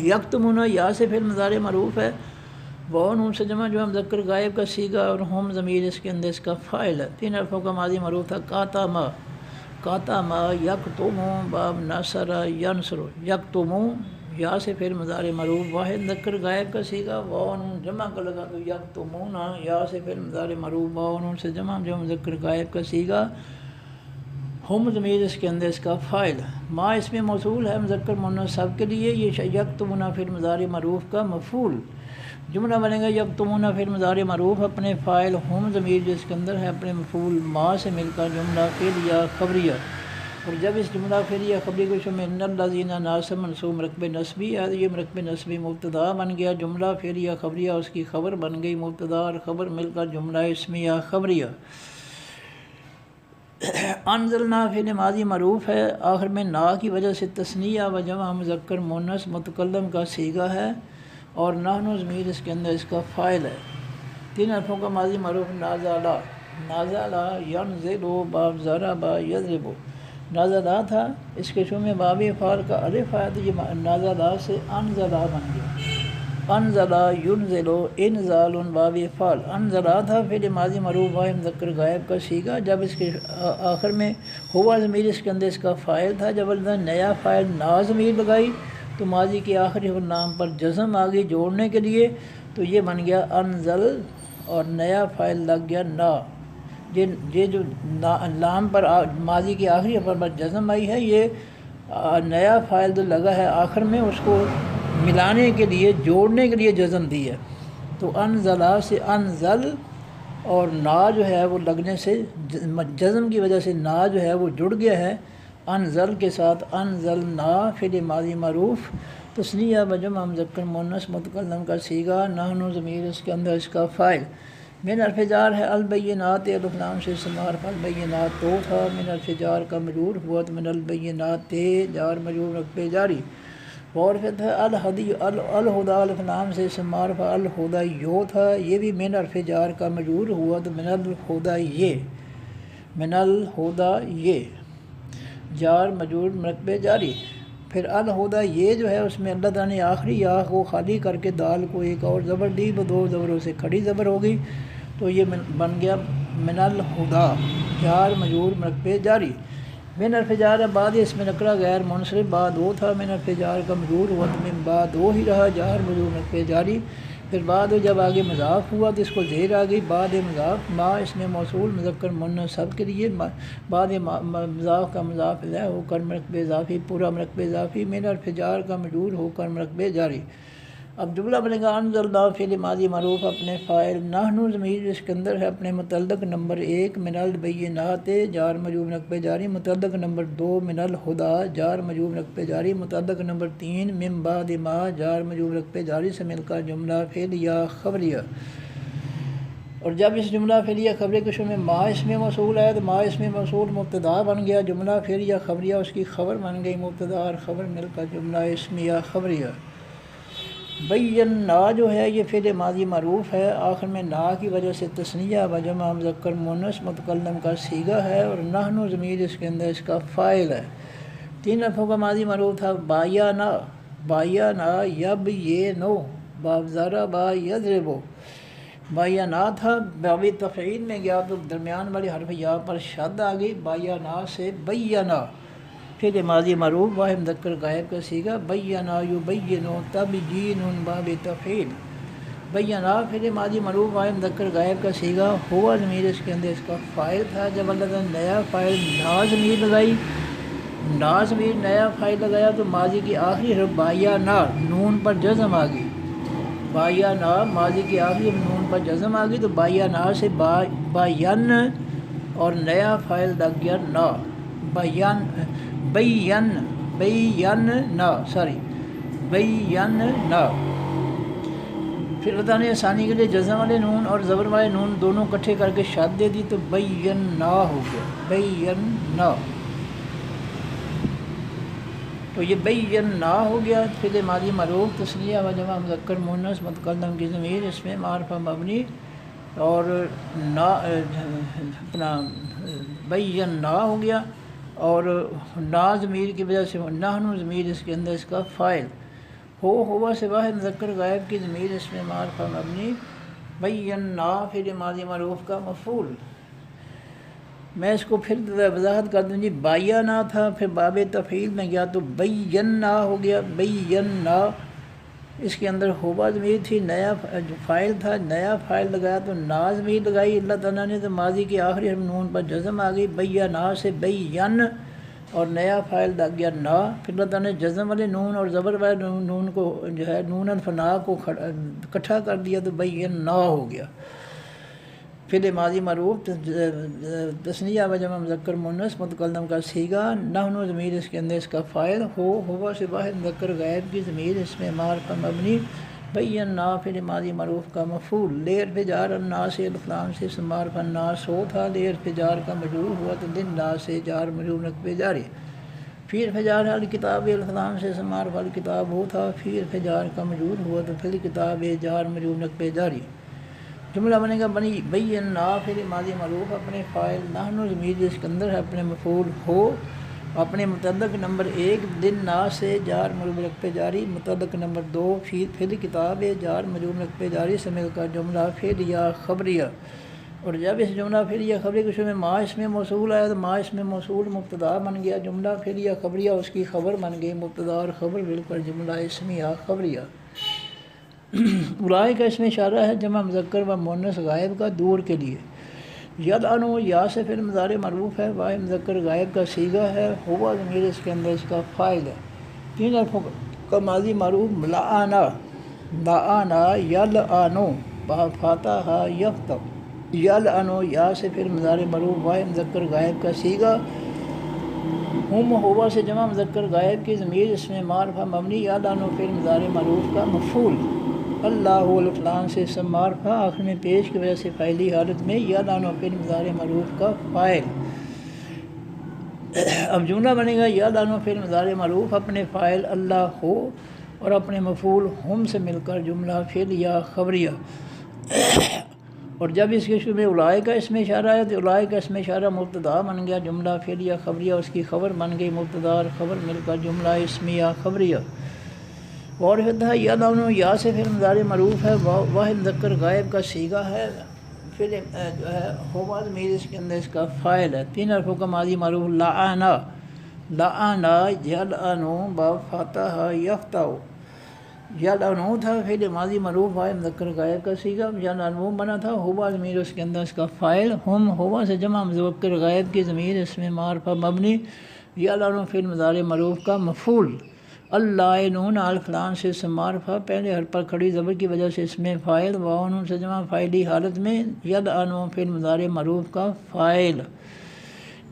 یکتمون یا سے فعل مضارع معروف ہے، وہ نون سے جمع جو مذکر غائب کا صیغہ، اور ہم ضمیر اس کے اندر اس کا فاعل ہے، 3 حرفوں کا ماضی معروف تھا، کاتما یکتمو باب نصر ینصر، یکتمو یا سے فعل مضارع معروف واحد مذکر غائب کا صیغہ، واو نون جمع کا لگا تو یکتمون، یا سے فعل مضارع معروف واو نون سے جمع جو مذکر غائب کا صیغہ، ہم ضمیر اس کے اندر اس کا فاعل، ما اس میں موصول ہے مذکر مؤنث سب کے لیے، یہ یکتمون فعل مضارع معروف کا مفعول، جملہ بنے گا یکتمون فعل مضارع معروف اپنے فاعل، ہم ضمیر جو اس کے اندر ہے اپنے مفعول ما سے مل کر جملہ فعلیہ خبریہ، اور جب اس جملہ فعلیہ خبری کو شامل ان الذین ناصب منصوب مرکب نصبی ہے، یہ مرکب نصبی مبتدا بن گیا، جملہ فعلیہ خبریہ اس کی خبر بن گئی، مبتدا اور خبر مل کر جملہ اسمیہ خبریہ۔ انزلنا فعل ماضی معروف ہے، آخر میں نا کی وجہ سے تثنیہ و جمع مذکر مؤنث متکلم کا صیغہ ہے، اور نحن ضمیر اس کے اندر اس کا فاعل ہے، 3 حرفوں کا ماضی معروف نازلا ینزل باب ضرب یضرب، نازلا تھا، اس کے شروع میں باب فعل کا الف آیا تو یہ نازلا سے انزلا بن گیا، انزلا ینزل انزال باب فعل، انزلا تھا فعل ماضی معروف واحد مذکر غائب کا صیغہ، جب اس کے آخر میں ہوا ضمیر اس کے اندر اس کا فاعل تھا، جب نیا فاعل نا ضمیر لگائی تو ماضی کے آخری نام پر جزم آ گئی جوڑنے کے لیے، تو یہ بن گیا انزل، اور نیا فاعل لگ گیا نا، یہ جو لام پر ماضی کے آخری حرف پر جزم آئی ہے، یہ نیا فاعل جو لگا ہے آخر میں اس کو ملانے کے لیے جوڑنے کے لیے جزم دی ہے، تو انزلا سے انزل، اور نا جو ہے وہ لگنے سے جزم کی وجہ سے نا جو ہے وہ جڑ گیا ہے انزل کے ساتھ، انزلنا فعل ماضی معروف تثنیہ و جمع مذکر مؤنث متکلم کا صیغہ، نحن ضمیر اس کے اندر اس کا فاعل، من حرف جار ہے البینات، الف لام سے اسم معرف البینات تو تھا، من حرف جار کا مجرور ہوا تو من البینات جار مجرور رکھے جاری، وعرفت ہے الہدی الہدا، الف لام سے اسم معرف الہدیو تھا، یہ بھی من حرف جار کا مجرور ہوا تو من الہدی، من الہدی جار مجرور مرکب جاری، پھر الہدا یہ جو ہے اس میں اللہ تعالیٰ نے آخری یا کو خالی کر کے دال کو ایک اور زبر دی، وہ 2 زبروں سے کھڑی زبر ہوگی، تو یہ بن گیا من الہدا جار مجرور مرکب جاری من حرف جار بعد اس میں نکرہ غیر منصرف بعد وہ تھا من حرف جار کا مجرور ہوا تو من بعد وہ ہی رہا جار مجرور مرکب جاری پھر بعد جب آگے مضاف ہوا تو اس کو زیر آ گئی بعد مضاف ما اس میں موصول مذکر مؤنث سب کے لیے بعد مضاف کا مضاف الیہ ہو کر مرکب اضافی پورا مرکب اضافی من حرف جار کا مجرور ہو کر مرکب جاری اب جملہ بنے گا انزلنا فعل ماضی معروف اپنے فاعل نحن ضمیر اس کے اندر ہے اپنے متعلق نمبر 1 من البینات جار مجرور مرکب جاری متعلق نمبر 2 من الہدا جار مجرور مرکب جاری متعلق نمبر 3 من بعد ما جار مجرور مرکب جاری سے مل کر جملہ فعلیہ خبریہ اور جب اس جملہ فعلیہ خبریہ کے شروع میں ما اس میں موصول ہے تو ما اس میں موصول مبتدا بن گیا جملہ فعلیہ خبریہ اس کی خبر بن گئی مبتدا اور خبر مل کر جملہ اسمیہ خبریہ بینا جو ہے یہ فعل ماضی معروف ہے آخر میں نا کی وجہ سے تثنیہ و جمع مذکر مؤنث متکلم کا صیغہ ہے اور نحن ضمیر اس کے اندر اس کا فاعل ہے 3 حرفوں کا ماضی معروف تھا بایانا یب یہ نو باب ضربا یضربو بایانا تھا باب تفعیل میں گیا تو درمیان والی حرف یا پر شد آ گئی بایانا سے بینا فعل ماضی معروف واحد مذکر غائب کا صیغہ بینا یبینو تبیین باب تفعیل بینا فعل ماضی معروف واحد مذکر غائب کا صیغہ ہوا ضمیر اس کے اندر اس کا فاعل تھا جب اللہ تعالیٰ نے نیا فاعل نا ضمیر لگائی نا ضمیر نیا فاعل لگایا تو ماضی کی آخری حرف بایانا نون پر جزم آ گئی بایانا ماضی کی آخری حرف نون پر جزم آ گئی تو بایانا سے باین اور نیا فاعل لگ گیا نا بین نا پھر اللہ نے آسانی کے لیے جزم والے نون اور زبر والے نون دونوں اکٹھے کر کے شاد دے دی تو بینا ہو گیا بینا تو یہ بینا ہو گیا فعل ماضی معروف تثنیہ و جمع مذکر مؤنث متکلم کی ضمیر اس میں معرفہ مبنی اور نا اپنا بینا ہو گیا اور نا ضمیر کی وجہ سے نحن ضمیر اس کے اندر اس کا فاعل ہوا سے واحد مذکر غائب کی ضمیر اس میں معرفہ مبنی بینا فعل ماضی معروف کا مفعول میں اس کو پھر وضاحت کر دوں جی بایانا تھا پھر باب تفعیل میں گیا تو بینا ہو گیا بینا اس کے اندر ہوا ضمیر تھی نیا جو فاعل تھا نیا فاعل لگایا تو نا ضمیر لگائی اللہ تعالیٰ نے تو ماضی کی آخری حرف نون پر جزم آ گئی بینا سے بین اور نیا فاعل لگ گیا نا پھر اللہ تعالیٰ نے جزم والے نون اور زبر والے نون کو جو ہے نون الفنا کو اکٹھا کر دیا تو بینا ہو گیا فعل ماضی معروف تثنیہ و جمع مذکر مؤنث متکلم کا صیغہ نحن ضمیر اس کے اندر اس کا فاعل ہوا سے واحد مذکر غائب کی ضمیر اس میں معرفہ مبنی بینا فعل ماضی معروف کا مفعول لے حرف جار الناس سے الف لام سے اسم معرفہ الناس ہو تھا لے حرف جار کا مجرور ہوا تو للناس سے جار مجرور مرکب جاری فی حرف جار الکتاب الف لام سے اسم معرفہ الکتاب ہو تھا فی حرف جار کا مجرور ہوا تو فی الکتاب جار مجرور مرکب جاری جملہ بنے گا بنی بینا فعل ماضی معروف اپنے فاعل نحن ضمیر اس کے اندر ہے اپنے مفعول ہو اپنے متعلق نمبر 1 للناس سے جار مجرور مرکب جاری متعلق نمبر 2 فی الکتاب جار مجرور مرکب جاری سے مل کر جملہ فعلیہ خبریہ اور جب اس جملہ فعلیہ خبریہ کے شروع میں ما اس میں موصول آیا تو ما اس میں موصول مبتدا بن گیا جملہ فعلیہ خبریہ اس کی خبر بن گئی مبتدا اور خبر مل کر جملہ اسمیہ خبریہ اولئک کا اس میں اشارہ ہے جمع مذکر و مؤنث غائب کا دور کے لیے یلعنو یا سے فعل مضارع معروف ہے واحد مذکر غائب کا صیغہ ہے ہوا ضمیر اس کے اندر اس کا فاعل ہے 3 حرفوں کا ماضی معروف لعنا یلعنو با فاتح یفتح یلعنو یا سے فعل مضارع معروف واحد مذکر غائب کا صیغہ ہم ہوا سے جمع مذکر غائب کی ضمیر اس میں معرفہ مبنی یلعنو فعل مضارع معروف کا مفعول اللہ الفلان سے اسم معرفہ آخر میں پیش کی وجہ سے فاعلی حالت میں یلعنو فعل مضارع معروف کا فاعل اب جملہ بنے گا یلعنو فعل مضارع معروف اپنے فاعل اللہ ہو اور اپنے مفعول ہم سے مل کر جملہ فعلیہ خبریہ اور جب اس کے شروع میں اولئک کا اس میں اشارہ ہے تو اولئک کا اس میں اشارہ مبتدا بن گیا جملہ فعلیہ خبریہ اس کی خبر بن گئی مبتدا اور خبر مل کر جملہ اسمیہ خبریہ اور یلعنو یا سے فعل مضارع معروف ہے واحد مذکر غائب کا صیغہ ہے فعل جو ہے ہوا ضمیر اس کے اندر اس کا فاعل ہے. 3 حرفوں کا ماضی معروف لعنا. لعنا یلعنو با فتح یفتح. یلعنو تھا فعل ماضی معروف ہے مذکر غائب کا صیغہ. یلعنو بنا تھا ہوا ضمیر اس کے اندر اس کا فاعل. ہم ہوا سے جمع مذکر غائب کی ضمیر اس میں معرفہ مبنی. یلعنو فعل مضارع معروف کا مفعول. اللائنون الف لام سے اسم معرفہ پہلے حرف پر کھڑی زبر کی وجہ سے اس میں فاعل. واو نون سے جمع فاعلی حالت میں. یلعنو فعل مضارع معروف کا فاعل.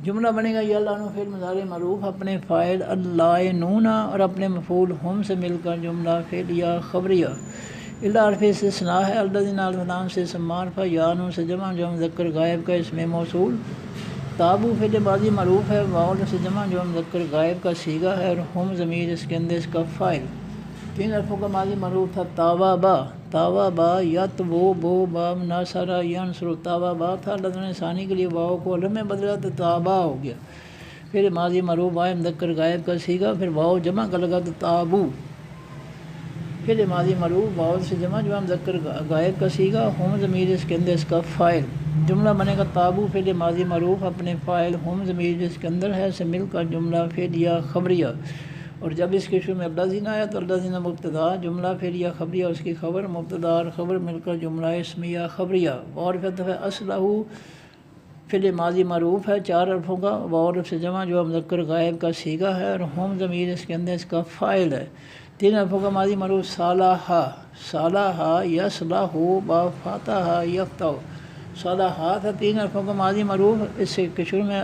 جملہ بنے گا یلعنو فعل مضارع معروف اپنے فاعل اللائنون اور اپنے مفعول ہم سے مل کر جملہ فعلیہ خبریہ. الا حرف استثناء ہے. الذین الف لام سے اسم معرفہ یا نون سے جمع جو مذکر غائب کا اس میں موصول. تابو فعل ماضی معروف ہے. واو سے جمع جو مذکر غائب کا صیغہ ہے اور ہم ضمیر اس کے اندر اس کا فاعل. 3 حرفوں کا ماضی معروف تھا تاوابا. تاوابا یتوبو باب ناصرہ ینصر. تاوابا تھا لفظ ثانی کے لیے واو کو الف میں بدلا تو تابا ہو گیا. پھر ماضی معروف واو مذکر غائب کا صیغہ پھر واو جمع کا لگا تو تابو. پھر ماضی معروف واو سے جمع جو مذکر غائب کا صیغہ ہم ضمیر اس کے اندر اس کا فاعل. جملہ بنے گا تابو فعل ماضی معروف اپنے فاعل ہم ضمیر جس کے اندر ہے سے مل کر جملہ فعلیہ خبریہ. اور جب اس کے شروع میں الذین آیا تو الذین مبتدا جملہ فعلیہ خبریہ اس کی خبر مبتدا اور خبر مل کر جملہ اسمیہ خبریہ. اور پھر اصلہ فعل ماضی معروف ہے 4 حرفوں کا. واو سے جمع جو مذکر غائب کا صیغہ ہے اور ہم ضمیر اس کے اندر اس کا فاعل ہے. 3 حرفوں کا ماضی معروف صالحہ. صالحہ یصلح با فتح یفتح. صالحہ تھا 3 حرفوں کا ماضی معروف. اس سے شروع میں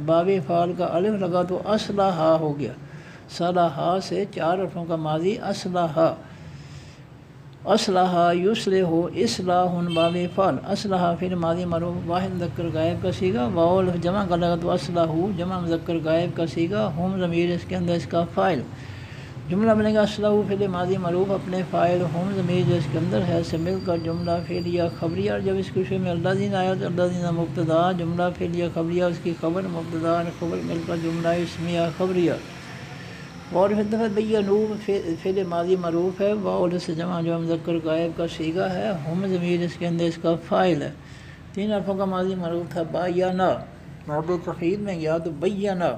باب فعل کا الف لگا تو اصلحہ ہو گیا. صالحہ سے 4 حرفوں کا ماضی اصلحہ. اصلحہ یصلح اصلاح باب فعل. اصلحہ پھر ماضی معروف واحد مذکر غائب کا صیغہ واو جمع کا لگا تو اصلح جمع مذکر غائب کا صیغہ ہم ضمیر اس کے اندر اس کا فاعل. جملہ بنے گا اصلح فعل ماضی معروف اپنے فاعل ہم ضمیر جو اس کے اندر ہے سے مل کر جملہ فعلیہ خبریہ. اور جب اس کے شروع میں الذین آیا تو الذین مبتدا جملہ فعلیہ خبریہ اس کی خبر مبتدا اور خبر مل کر جملہ اسمیہ خبریہ. اور پھر دفعہ بینو فعل ماضی معروف ہے. واو سے جمع جو مذکر غائب کا صیغہ ہے ہم ضمیر اس کے اندر اس کا فاعل ہے. 3 حرفوں کا ماضی معروف تھا باینا. موضوع تفعیل میں یا تو بینا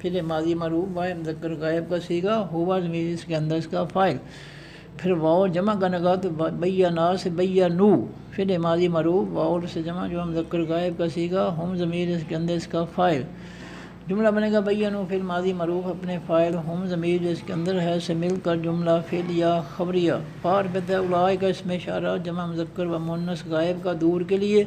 فعل ماضی معروف واحد مذکر غائب کا صیغہ ہوا ضمیر اس کے اندر اس کا فاعل. پھر واو جمع کا لگا تو بینا سے بینو فعل ماضی معروف واو سے جمع جو مذکر غائب کا صیغہ ہم ضمیر اس کے اندر اس کا فاعل. جملہ بنے گا بینو فعل ماضی معروف اپنے فاعل ہم ضمیر جو اس کے اندر ہے سے مل کر جملہ فعلیہ خبریہ. اور بتا اولئک کا اس میں اشارہ جمع مذکر و مؤنث غائب کا دور کے لیے.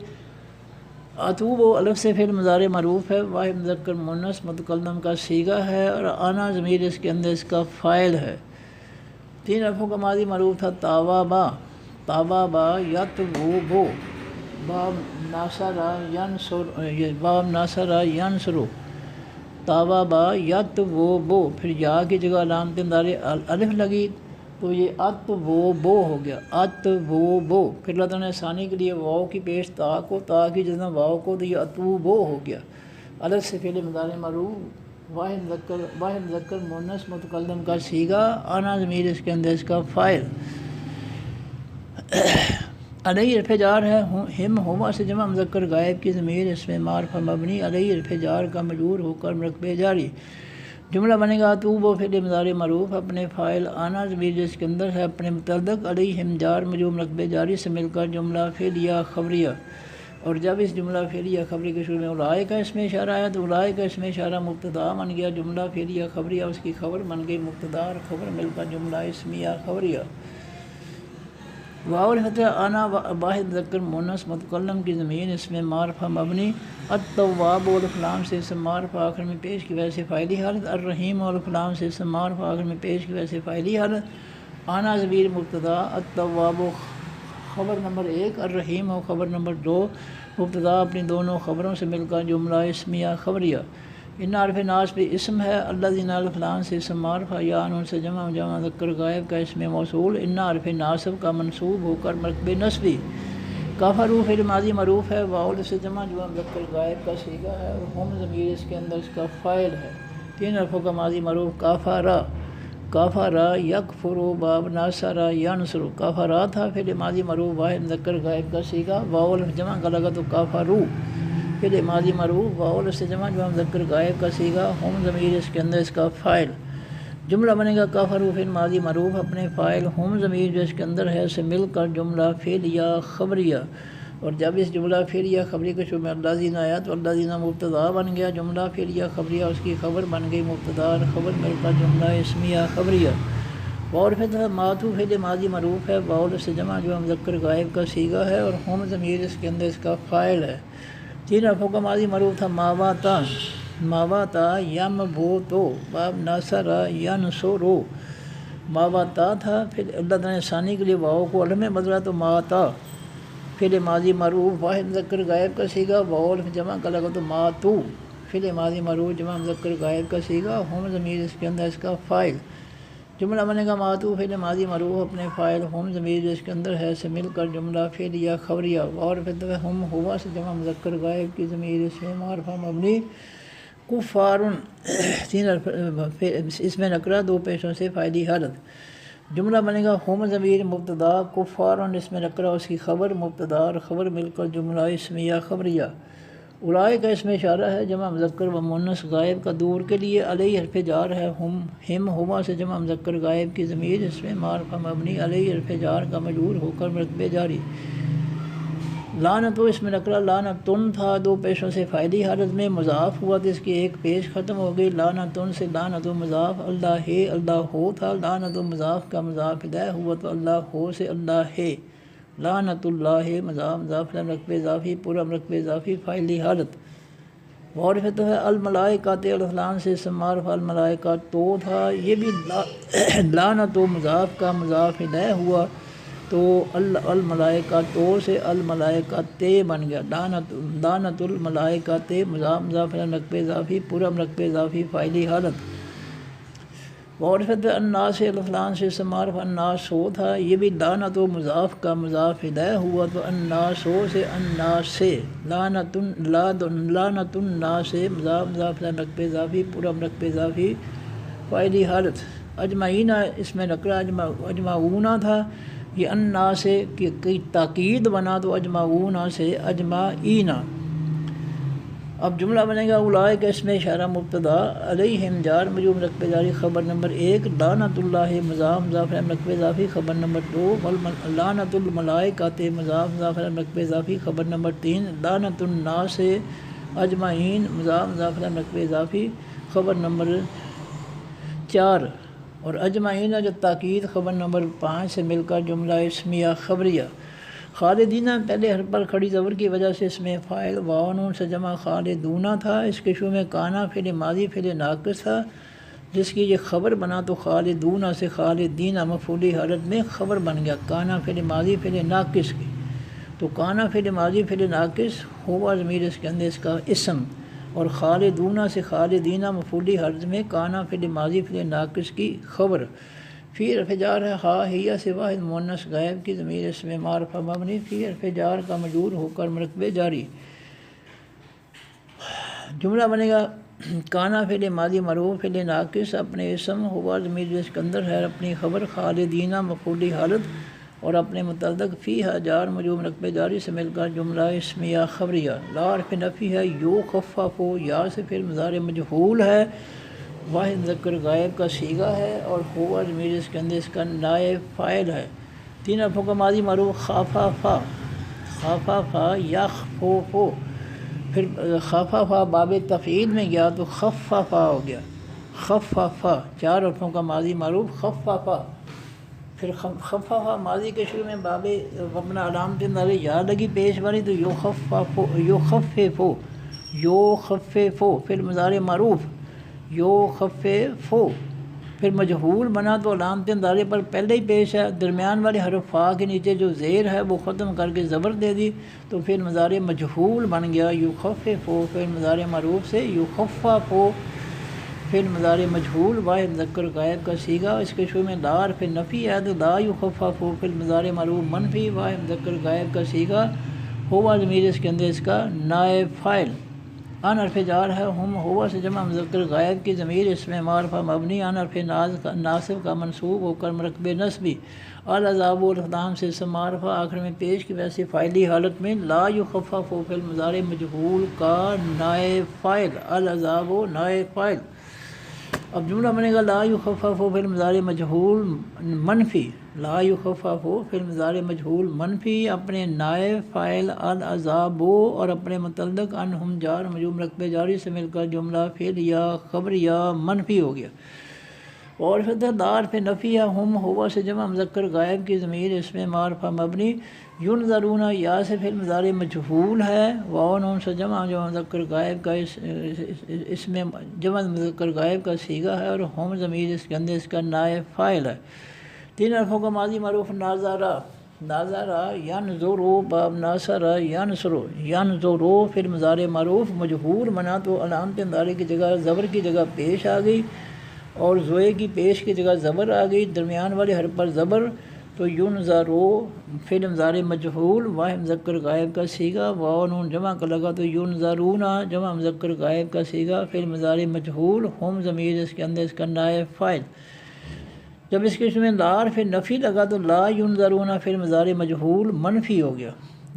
اتوب و الف سے فعل مضارع معروف ہے واحد مذکر مؤنث متکلم کا صیغہ ہے اور آنا ضمیر اس کے اندر اس کا فاعل ہے. 3 حرفوں کا ماضی معروف تھا تاوابا. تاوابا یتوبو باب ناصرہ ینصر. باب ناصرہ ینصر. تاوابا یتوبو پھر یا کی جگہ علامت مضارع الف لگی تو یہ اتوبو ہو گیا. اتوبو پھر لفظ ثانی کے لیے واو کی پیش تا کو تا کی جگہ واو کو تو یہ اتوبو ہو گیا. الف سے فعل مضارع معروف واحد مذکر مؤنث متکلم کا صیغہ آنا ضمیر اس کے اندر اس کا فاعل. علیہ حرف جار ہے. ہم ہما سے جمع مذکر غائب کی ضمیر اس میں معرفہ مبنی علیہ حرف جار کا مجرور ہو کر مرکب جاری. جملہ بنے گا اتوب و فعل مضارع معروف اپنے فاعل آنا ضمیر جس کے اندر ہے اپنے متعلق علیہم جار مجرور مرکب جاری سے مل کر جملہ فعلیہ خبریہ. اور جب اس جملہ فعلیہ خبری کے شروع میں اولئک کا اس میں اشارہ آیا تو اولئک کا اس میں اشارہ مبتدا بن گیا. جملہ فعلیہ خبریہ اس کی خبر بن گئی مبتدا اور خبر مل کر جملہ اسمیہ خبریہ. واو الفتح آنا واحد مذکر مؤنث متکلم کی ضمیر اس میں معرفہ مبنی. التواب الف لام سے اسم معرفہ آخر میں پیش کی وجہ سے فاعلی حالت. الرحیم الف لام سے اسم معرفہ آخر میں پیش کی وجہ سے فاعلی حالت. آنا ضمیر مبتدا التواب خبر نمبر 1 الرحیم و خبر نمبر 2 مبتدا اپنی دونوں خبروں سے مل کر جملہ اسمیہ خبریہ. ان حرف ناصب اسم ہے. الذین الف لام سے اسم معرفہ یا نون سے جمع مذکر غائب کا اسم موصول. ان حرف ناصب کا منصوب ہو کر مرکب نصبی. کافروا فعل ماضی معروف ہے واو سے جمع مذکر غائب کا صیغہ ہے اور ہم ضمیر اس کے اندر اس کا فاعل ہے. 3 حرفوں کا ماضی معروف کافرا. کافرا یکفرو باب ناصرا ینصرو، کافرا تھا فعل ماضی مرفوع واحد مذکر غائب کا صیغہ، واو الف جمع کا لگا تو کافرو فعل ماضی مرفوع واو الف سے جمع جو مذکر غائب کا صیغہ، ہم ضمیر اس کے اندر اس کا فاعل، جملہ بنے گا کافرو فعل ماضی مرفوع اپنے فاعل، ہم ضمیر جو اس کے اندر ہے سے مل کر جملہ فعلیہ خبریہ، اور جب اس جملہ فعلیہ خبری کے شروع میں الذین آیا تو الذین مبتدا بن گیا، جملہ فعلیہ خبریہ اس کی خبر بن گئی مبتدا، اور خبر مل کر جملہ اسمیہ خبریہ، اور پھر ماتو فعل ماضی مرفوع ہے، واو سے جمع جو مذکر غائب کا صیغہ ہے، اور ہم ضمیر اس کے اندر اس کا فاعل ہے۔ تین حرفوں کا ماضی مرفوع تھا ماواتا، ماواتا یم بھو تو باب ناصرا ینصرو، ماواتا تھا، پھر اللہ تعالیٰ نے ثانی کے لیے واو کو الف میں بدلا تو ماتا فعل ماضی مرفوع واحد مذکر غائب کا صیغہ، واو الف جمع کا لگا تو ماتو فعل ماضی مرفوع جمع مذکر غائب کا صیغہ، ہم ضمیر اس کے اندر اس کا فاعل، جملہ بنے گا ماتو فعل ماضی مرفوع اپنے فاعل، ہم ضمیر جو اس کے اندر ہے سے مل کر جملہ فعلیہ خبریہ، اور پھر ہم ہوا سے جمع مذکر غائب کی ضمیر اس میں معرفہ مبنی، کفارن تین اس میں نکرہ دو پیشوں سے فاعلی حالت، جملہ بنے گا ہم ضمیر مبتدا، کفارن اس میں نکرہ اس کی خبر مبتدا، اور خبر مل کر جملہ اسمیہ خبریہ، اولئک کا اس میں اشارہ ہے جمع مذکر و مؤنث غائب کا دور کے لیے، علیہ حرف جار ہے، ہم ہما سے جمع مذکر غائب کی ضمیر اس میں معرفہ مبنی، علیہ حرف جار کا مجرور ہو کر مرتبے جاری، لعنت اس میں نکرہ لعنتن تھا، دو پیشوں سے فاعلی حالت میں، مضاف ہوا تو اس کی ایک پیش ختم ہو گئی، لعنتن سے لعنت و مضاف، اللہ ہے اللہ ہو تھا، لعنت و مضاف کا مضاف الیہ ہوا تو اللہ ہو سے اللہ ہے، لعنت اللہ مضاف مضاف رقب اضافی پورا رقب اضافی فاعلی حالت، اور پھر تو ہے الملائکۃ الفلان سے اسم معرفہ الملائکہ تو تھا، یہ بھی لعنت و مضاف کا مضاف الیہ ہوا تو الملائکہ تو سے الملائکۃ بن گیا، لعنت الملائکۃ مضاف مضاف رقب اضافی پورا رقب اضافی فاعلی حالت، اور پھر الناس الفلان سے اسم معرفہ الناس ہو تھا، یہ بھی لعنت و مضاف کا مضاف الیہ ہوا تو الناس ہو سے الناس سے، لعنت الناس مضاف مضاف رقب اضافی پورا رقب اضافی فاعلی حالت، اجمعین اس میں نکرہ اجمعون تھا، یہ الناس سے کی تاکید بنا تو اجمعون سے اجمعین، اب جملہ بنے گا اولئک اس میں اشارہ مبتدا، علیہم جار مجرور رقب جاری، خبر نمبر ایک لعنت اللہ مضاف مضاف رقب اضافی، خبر نمبر دو لعنت الملائکۃ مضاف مضاف رقب اضافی، خبر نمبر تین لعنت الناس اجمعین مضاف مضاف رقب اضافی، خبر نمبر چار، اور اجمعین جو تاکید خبر نمبر 5 سے مل کر جملہ اسمیہ خبریہ، خالدین پہلے حرف پر کھڑی زبر کی وجہ سے اس میں فاعل واو نون سے جمع خالدون تھا، اس کے شروع میں کانا فعل ماضی فعل ناقص تھا جس کی یہ خبر بنا تو خالدون سے خالدین مفعولی حالت میں خبر بن گیا، کانا فعل ماضی فعل ناقص کی، تو کانا فعل ماضی فعل ناقص ہوا ضمیر اس کے اندر اس کا اسم، اور خالدون سے خالدین مفعولی حالت میں کانا فعل ماضی فعل ناقص کی خبر، فی حرف جار ہے ہا ہیا سے واحد مؤنث غائب کی ضمیر اس میں معرفہ مبنی، فی حرف جار کا مجرور ہو کر مرتبے جاری، جملہ بنے گا کانا فعل ماضی مرفوع فعل ناقص اپنے اسم ہوا ضمیر اس کے اندر ہے، اپنی خبر خالدین مفعولی حالت، اور اپنے متعلق فی جار مجرور رقب جاری سے مل کر جملہ اسمیہ خبریہ، لا حرف نفی ہے، یو خفف یا سے پھر مضارع مجہول ہے، واحد مذکر غائب کا صیغہ ہے، اور ہوا ضمیر اس کے اندر اس کا نائب فاعل ہے، تین حرفوں کا ماضی مرفوع خاففا، خاففا یخفف، پھر خاففا باب تفعیل میں گیا تو خففا ہو گیا، خففا، چار حرفوں کا ماضی مرفوع خففا، پھر خففا ماضی کے شروع میں باب اپنا علامت نظر یا لگی پیش بنی تو یخففو، پھر مضارع معروف یخففو، پھر مجہول بنا تو علامت نظر پر پہلے ہی پیش ہے، درمیان والے حرف فا کے نیچے جو زیر ہے وہ ختم کر کے زبر دے دی تو پھر مضارع مجہول بن گیا یخففو، پھر مضارع معروف سے یخففو، پھر مضارع مجہول واحد مذکر غائب کا صیغہ، اس کے شروع میں لا حرف نفی ہے تو لا یخففو، پھر مضارع معروف منفی واحد مذکر غائب کا صیغہ، ہوا ضمیر اس کے اندر اس کا نائب فاعل، ان حرف جار ہے، ہم ہوا سے جمع مذکر غائب کی ضمیر اس میں معرفہ مبنی ان حرف ناصب کا منصوب ہو کر مرکب نصبی العذاب والخدام سے اسم معرفہ آخر میں پیش کی ویسے فاعلی حالت میں لا یخفف فی المضارع مجہول کا نائب فاعل العذاب و نائب فاعل۔ اب جملہ بنے گا لا یخفف فی المضارع مجہول منفی، لا یخفف فی المضارع مجہول منفی اپنے نائب فاعل العذاب اور اپنے متعلق انہم جار مجرور مرکب جاری سے مل کر جملہ فعل یا خبر یا منفی ہو گیا۔ اور پھر دار پہ نفی ہے، ہم ہوا سے جمع مذکر غائب کی ضمیر اس میں معرفہ مبنی ینظرون یا سے فعل مضارع مجہول ہے، واو نون سے جمع مذکر غائب کا اس میں جمع مذکر غائب کا صیغہ ہے، اور ہم ضمیر اس کے اندر اس کا نائب فاعل ہے۔ تین حرفوں کا ماضی معروف ناظرہ، ناظرہ ینظرو باب ناصرہ ینصرو، ینظرو فعل مضارع معروف مجہول منا تو علامت مضارع کی جگہ زبر کی جگہ پیش آ گئی، اور زوئے کی پیش کی جگہ زبر آ گئی، درمیان والے حرف پر زبر، تو ینظرو فعل مضارع مجہول واحد مذکر غائب کا صیغہ، واو نون جمع کا لگا تو ینظرون جمع مذکر غائب کا صیغہ فعل مضارع مجہول، ہم ضمیر اس کے اندر اس کا نائب فاعل۔ جب اس کے میں لا حرف نفی لگا تو لا ینظرون فعل مضارع مجہول منفی ہو گیا،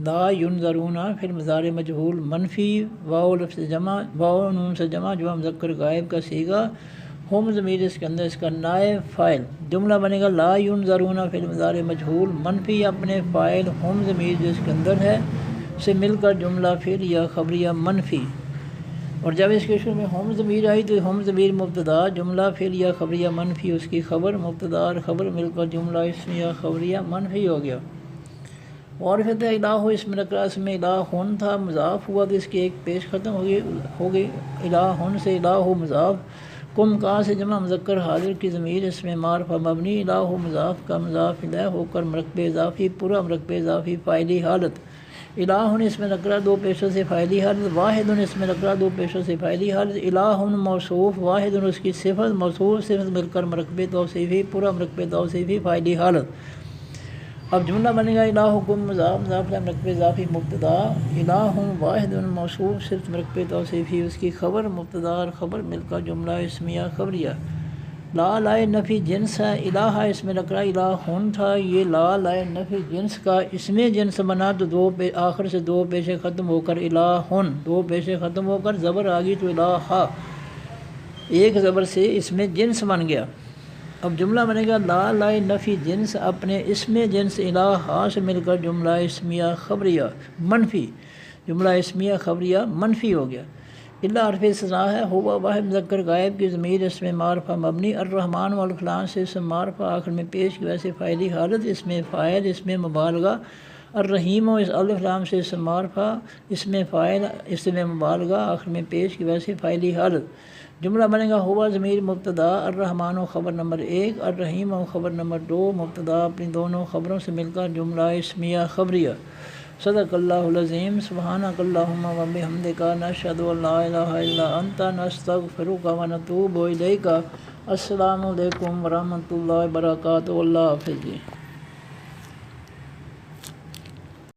لا ینظرون فعل مضارع مجہول منفی، واو لفظ جمع، واو نون سے جمع مذکر غائب کا صیغہ، ہم ضمیر اس کے اندر اس کا نائب فاعل۔ جملہ بنے گا لا ینظرون فعل مضارع مجہول منفی اپنے فاعل ہم ضمیر جس کے اندر ہے سے مل کر جملہ فعل یا خبریہ منفی، اور جب اس کے شروع میں ہم ضمیر آئی تو ہم ضمیر مبتدا، جملہ فعل یا خبریہ منفی اس کی خبر، مبتدا اور خبر مل کر جملہ اسمیہ خبریہ منفی ہو گیا۔ اور پھر الہ اسم نکرہ، اس میں الہن تھا مضاف ہوا تو اس کی ایک پیش ختم ہو گئی الہن سے الہ مضاف، کم کا سے جمع مذکر حاضر کی ضمیر اس میں معرفہ مبنی الہ مضاف کا مضاف الیہ ہو کر مرکب اضافی پورا مرکب اضافی فاعلی حالت، الہن اس میں نکرہ دو پیشوں سے فاعلی حالت، واحد اس میں نکرہ دو پیشوں سے فاعلی حالت، الہن موصوف واحد اس کی صفت، موصوف صفت مل کر مرکب توصیفی پورا مرکب توصیفی فاعلی حالت۔ اب جملہ بنے گا الہکم مضاف مضاف الیہ مرکب اضافی مبتدا، الہن واحد موصوف صفت مرکب توصیفی اس کی خبر، مبتدا اور خبر مل کر جملہ اسمیہ خبریہ۔ لا لائے نفی جنس ہے، الہ اس میں نکرہ الہن تھا، یہ لا لائے نفی جنس کا اس میں جنس بنا تو آخر سے دو پیشے ختم ہو کر الہن، دو پیشے ختم ہو کر زبر آ گئی تو الہ ایک زبر سے اس میں جنس بن گیا۔ اب جملہ بنے گا لا لائے نفی جنس اپنے اسم جنس الہ سے مل کر جملہ اسمیہ خبریہ منفی، جملہ اسمیہ خبریہ منفی ہو گیا۔ اللہ حرف استثناء ہے، ہوا واحد مذکر غائب کی ضمیر اس میں معرفہ مبنی الرحمن والفلان سے اسم معرفہ آخر میں پیش کی ویسے فاعلی حالت، اس میں فاعل اس میں مبالغہ، الرحیم و اس الف لام سے اسم معرفہ اس میں فاعل اس میں مبالغہ آخر میں پیش کی ویسے فاعلی حالت۔ جملہ بنے گا ہوا ضمیر مبتدا، الرحمن و خبر نمبر 1، الرحیم و خبر نمبر 2، مبتدا اپنی دونوں خبروں سے مل کر جملہ اسمیہ خبریہ۔ صدق اللہ العظیم، سبحانک اللہم و بحمدک، نشہد ان لا الہ الا انت، نستغفرک و نتوب الیک۔ السلام علیکم ورحمۃ اللہ وبرکاتہ، اللہ حافظ جی۔